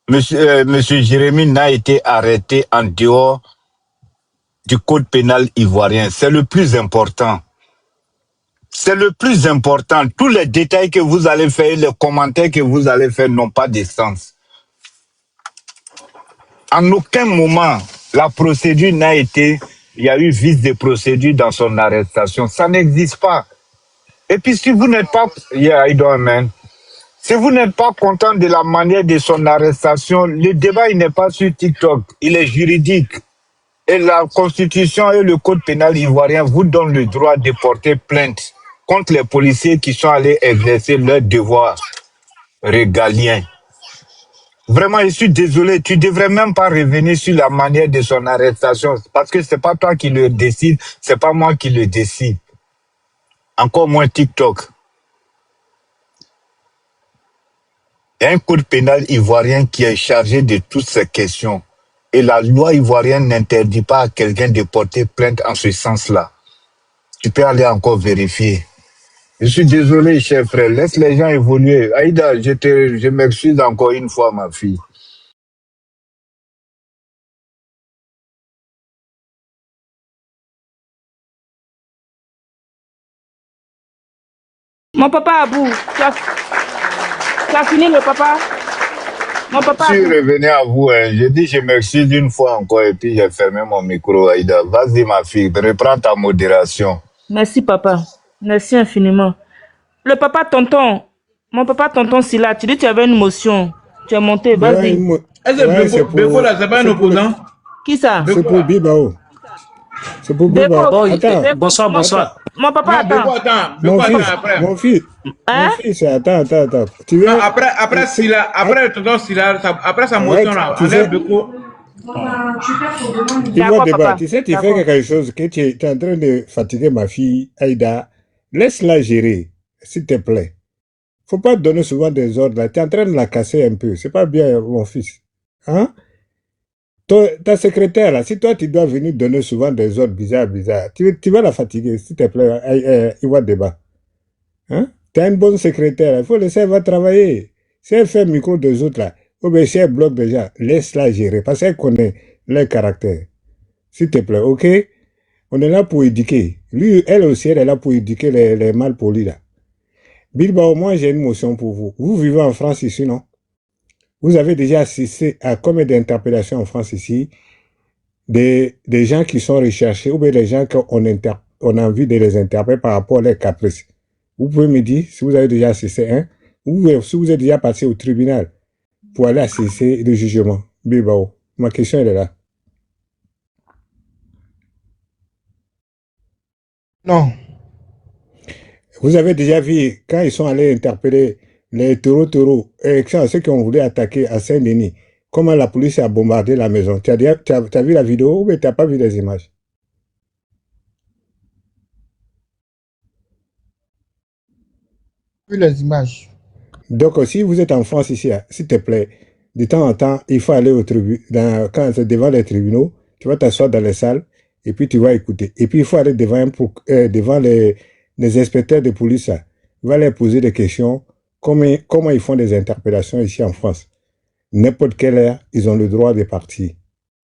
monsieur Jérémy n'a été arrêté en dehors du code pénal ivoirien. C'est le plus important. C'est le plus important. Tous les détails que vous allez faire, les commentaires que vous allez faire n'ont pas de sens. En aucun moment, la procédure n'a été... Il y a eu vice de procédure dans son arrestation. Ça n'existe pas. Et puis si vous n'êtes pas... Yeah, I don't, man. Si vous n'êtes pas content de la manière de son arrestation, le débat il n'est pas sur TikTok. Il est juridique. Et la Constitution et le Code pénal ivoirien vous donnent le droit de porter plainte contre les policiers qui sont allés exercer leur devoir régalien. Vraiment, je suis désolé, tu ne devrais même pas revenir sur la manière de son arrestation parce que ce n'est pas toi qui le décide, ce n'est pas moi qui le décide. Encore moins TikTok. Il y a un code pénal ivoirien qui est chargé de toutes ces questions. Et la loi ivoirienne n'interdit pas à quelqu'un de porter plainte en ce sens-là. Tu peux aller encore vérifier. Je suis désolé, cher frère. Laisse les gens évoluer. Aïda, je m'excuse encore une fois, ma fille. Mon papa Abou, tu as fini le papa? Mon papa Je suis Abou. revenu à vous. Hein. Je dis je m'excuse une fois encore et puis j'ai fermé mon micro, Aïda. Vas-y, ma fille, reprends ta modération. Merci papa. Merci infiniment. Le papa tonton, mon papa tonton Silla, tu dis que tu avais une motion. Tu es monté, vas-y. Est-ce que Beko là, c'est pas un opposant? Qui ça? C'est pour Bibao. C'est pour Bibao. Beko, Attends. Bonsoir, bonsoir. Mon papa, Non, Beko, attends. Beko, après. Mon fils, attends. Tu Non, veux... après Silla, après tonton Silla, après sa motion là, tu sais- enlève Beko. Tu vois, débat. Tu sais, tu fais quelque chose que tu es en train de fatiguer ma fille, Aïda. Laisse-la gérer, s'il te plaît. Faut pas donner souvent des ordres là. Tu es en train de la casser un peu. C'est pas bien, mon fils. Hein? Ta secrétaire là, si toi tu dois venir donner souvent des ordres bizarres, tu vas la fatiguer, s'il te plaît, il va débat. Hein? Tu as une bonne secrétaire, il faut laisser elle va travailler. Si elle fait micro des autres là, ou bien si elle bloque déjà, laisse-la gérer, parce qu'elle connaît leur caractère. S'il te plaît, ok? On est là pour éduquer. Lui, elle aussi, elle est là pour éduquer les mal polis là. Bilbao, moi j'ai une motion pour vous. Vous vivez en France ici, non? Vous avez déjà assisté à combien d'interpellations en France ici, des gens qui sont recherchés ou bien des gens qu'on a envie de les interpeller par rapport à leurs caprices. Vous pouvez me dire si vous avez déjà assisté, hein, ou si vous êtes déjà passé au tribunal pour aller assister le jugement. Bilbao, ma question elle est là. Non. Vous avez déjà vu quand ils sont allés interpeller les taureaux, ceux qui ont voulu attaquer à Saint-Denis, comment la police a bombardé la maison. Tu as vu la vidéo ou tu n'as pas vu les images? Vu les images. Donc, si vous êtes en France ici, s'il te plaît, de temps en temps, il faut aller au tribunal, quand c'est devant les tribunaux, tu vas t'asseoir dans les salles Et puis tu vas écouter. Et puis il faut aller devant les inspecteurs de police. Là. Il va leur poser des questions. Comment ils font des interpellations ici en France. N'importe quelle heure, ils ont le droit de partir.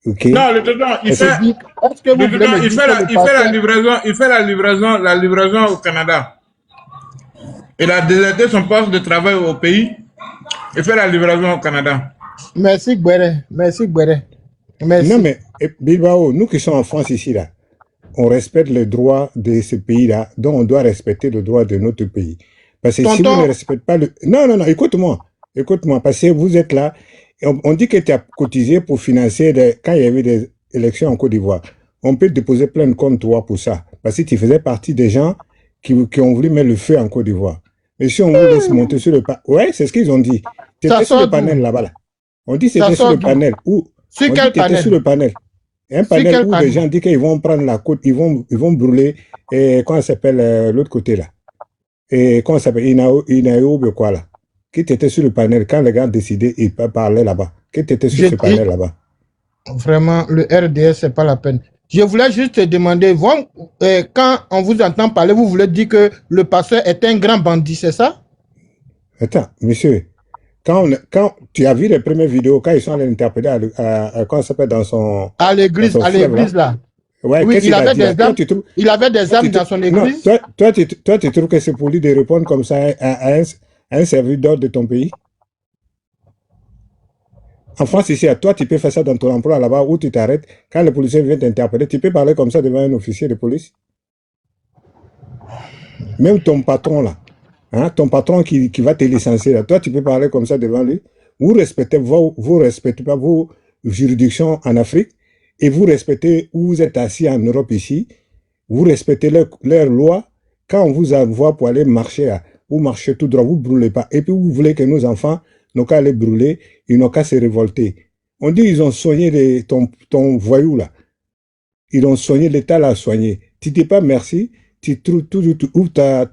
Ok? Non, le temps, il fait la livraison au Canada. Il a déserté son poste de travail au pays. Il fait la livraison au Canada. Merci, Gbere. Merci, Gbere. Merci. Non, mais Bilbao, nous qui sommes en France ici, là, on respecte les droits de ce pays-là, donc on doit respecter le droit de notre pays. Parce que si vous ne respectez pas le... Non, écoute-moi, parce que vous êtes là, et on dit que tu as cotisé pour financer, quand il y avait des élections en Côte d'Ivoire, on peut déposer plainte contre toi pour ça, parce que tu faisais partie des gens qui ont voulu mettre le feu en Côte d'Ivoire. Mais si on vous laisse monter sur le panel... Ouais, c'est ce qu'ils ont dit. Tu étais sur le panel là-bas, là. On dit que c'était sur le panel. Sur quel panel? Sur le panel. Un panel où les gens disent qu'ils vont prendre la côte, ils vont brûler, comment ça s'appelle l'autre côté là? Et comment ça s'appelle? Inaoube quoi là? Qui était sur le panel quand les gars décidaient, ils parlaient là-bas? Qui était sur ce panel là-bas? Vraiment, le RDS, c'est pas la peine. Je voulais juste te demander, quand on vous entend parler, vous voulez dire que le pasteur est un grand bandit, c'est ça? Attends, monsieur, quand tu as vu les premières vidéos, quand ils sont allés l'interpeller comment ça s'appelle dans son... À l'église là. Ouais, oui, il avait des armes. Il avait des armes dans son église. Non, toi, tu trouves que c'est pour lui de répondre comme ça à un serviteur de ton pays? En France, ici, toi, tu peux faire ça dans ton emploi là-bas où tu t'arrêtes. Quand le policier vient t'interpeller, tu peux parler comme ça devant un officier de police. Même ton patron là, hein, ton patron qui va te licencier là, toi, tu peux parler comme ça devant lui. Vous respectez pas vos juridictions en Afrique et vous respectez où vous êtes assis en Europe ici. Vous respectez leurs lois. Quand on vous envoie pour aller marcher, vous marchez tout droit, vous ne brûlez pas. Et puis vous voulez que nos enfants n'ont qu'à les brûler, ils n'ont qu'à se révolter. On dit ils ont soigné ton voyou là. Ils ont soigné, l'État l'a soigné. Tu dis pas merci, tu ouvres ta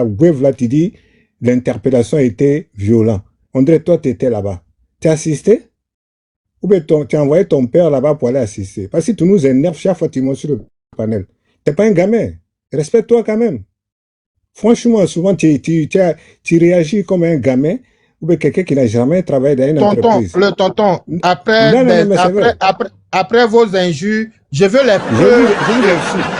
web là, tu dis l'interpellation était violente. On dirait toi tu étais là-bas. Tu as assisté? Ou bien tu as envoyé ton père là-bas pour aller assister. Parce que tu nous énerves chaque fois que tu montes sur le panel. Tu n'es pas un gamin. Respecte-toi quand même. Franchement, souvent tu réagis comme un gamin ou bien quelqu'un qui n'a jamais travaillé dans une entreprise. Le tonton, après vos injures, je veux les preuves.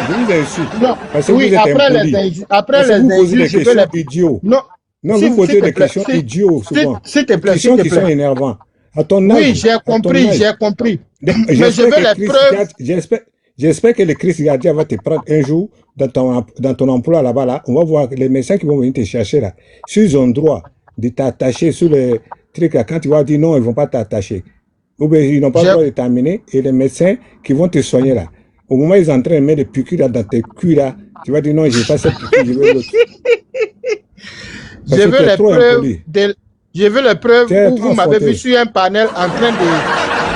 Je vous insulte. Non, parce que oui, vous êtes après impoli. les injures, je veux les idiots. Non, vous posez des questions idiots souvent. S'il te plaît, questions qui sont énervantes. À ton âge. Oui, j'ai compris. Mais je veux les preuves. J'espère que le Christ gardien va te prendre un jour dans ton emploi là-bas. Là. On va voir les médecins qui vont venir te chercher là. S'ils ont droit de t'attacher sur les trucs là, quand tu vas dire non, ils ne vont pas t'attacher. Ou bien ils n'ont pas le droit de t'amener. Et les médecins qui vont te soigner là. Au moment où ils sont en train de mettre des piqûres là, dans tes culs là, tu vas dire non, je n'ai pas cette piqûre, je veux l'autre. Je veux les preuves où vous m'avez vu sur un panel en train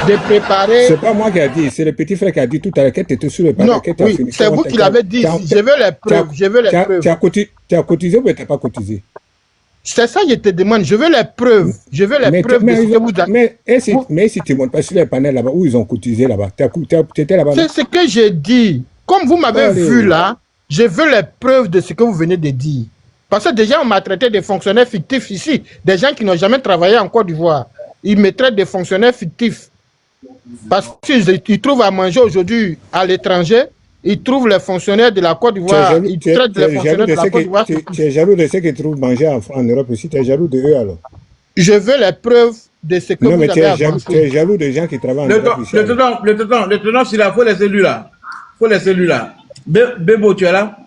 de préparer. C'est pas moi qui a dit, c'est le petit frère qui a dit tout à l'heure que tu étais sur le panel. Non, oui, c'est vous qui l'avez dit. Je veux les preuves. Tu as cotisé ou tu n'as pas cotisé? C'est ça que je te demande. Je veux les preuves. Je veux les preuves de ce que vous avez. Mais si tu ne montes pas sur les panels là-bas, où ils ont cotisé là-bas, tu étais là-bas. C'est ce que j'ai dit. Comme vous m'avez vu là, je veux les preuves de ce que vous venez de dire. Parce que déjà, on m'a traité de fonctionnaires fictifs ici. Des gens qui n'ont jamais travaillé en Côte d'Ivoire. Ils me traitent de fonctionnaires fictifs. Parce qu'ils trouvent à manger aujourd'hui à l'étranger. Ils trouvent les fonctionnaires de la Côte d'Ivoire. Ils traitent les fonctionnaires de la Côte d'Ivoire. Tu es jaloux de ceux qui trouvent manger en Europe ici. Tu es jaloux de eux alors? Je veux les preuves de ce que vous avez avancé. Tu es jaloux des gens qui travaillent en Europe ici. Le tenant, s'il faut laisser lui là. Faut laisser lui là. Bébo, tu es là?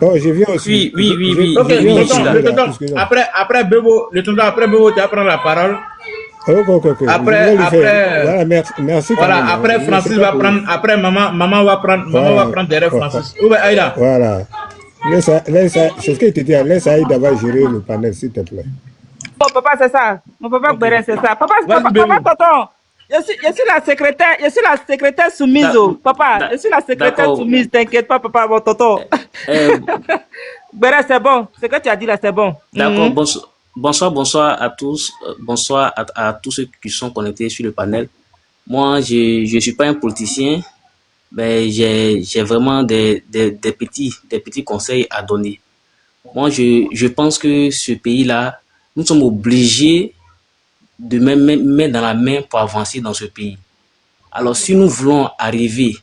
Oh, je viens aussi. Oui. Ok, après Bébo, tu vas prendre la parole. Ok. Après, voilà, merci. Voilà, après Francis va prendre, après maman va prendre derrière Francis. Aïda. Voilà. Laisse, c'est ce que tu dis, laisse Aïda va gérer le panel, s'il te plaît. Mon papa, c'est ça. Mon papa Gberen, c'est ça. Papa, tonton. Je suis la secrétaire soumise. Papa, je suis la secrétaire soumise. T'inquiète pas, papa, mon tonton. Gberen, c'est bon. Ce que tu as dit là, c'est bon. D'accord, bonsoir à tous. Bonsoir à tous ceux qui sont connectés sur le panel. Moi, je suis pas un politicien, mais j'ai vraiment des petits conseils à donner. Moi, je pense que ce pays-là, nous sommes obligés de mettre main dans la main pour avancer dans ce pays. Alors, si nous voulons arriver,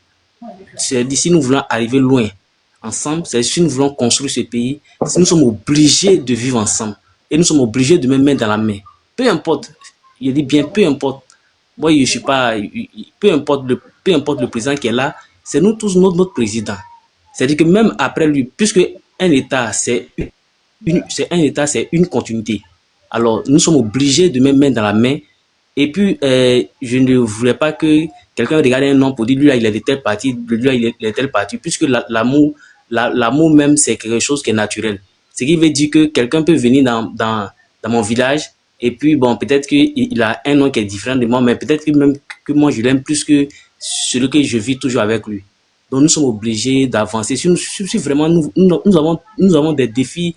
c'est-à-dire si nous voulons arriver loin ensemble, c'est si nous voulons construire ce pays, si nous sommes obligés de vivre ensemble et nous sommes obligés de mettre main dans la main. Peu importe, je dis bien peu importe. Moi, je suis pas, peu importe le président qui est là, c'est nous tous notre président. C'est-à-dire que même après lui, puisque un État, c'est une continuité. Alors, nous sommes obligés de mettre main dans la main. Et puis, je ne voulais pas que quelqu'un regarde un nom pour dire, lui, là, il est de tel parti, lui, là, il est de tel parti, puisque l'amour même, c'est quelque chose qui est naturel. Ce qui veut dire que quelqu'un peut venir dans mon village, et puis, bon, peut-être qu'il a un nom qui est différent de moi, mais peut-être que même que moi, je l'aime plus que celui que je vis toujours avec lui. Donc, nous sommes obligés d'avancer. Si vraiment nous avons des défis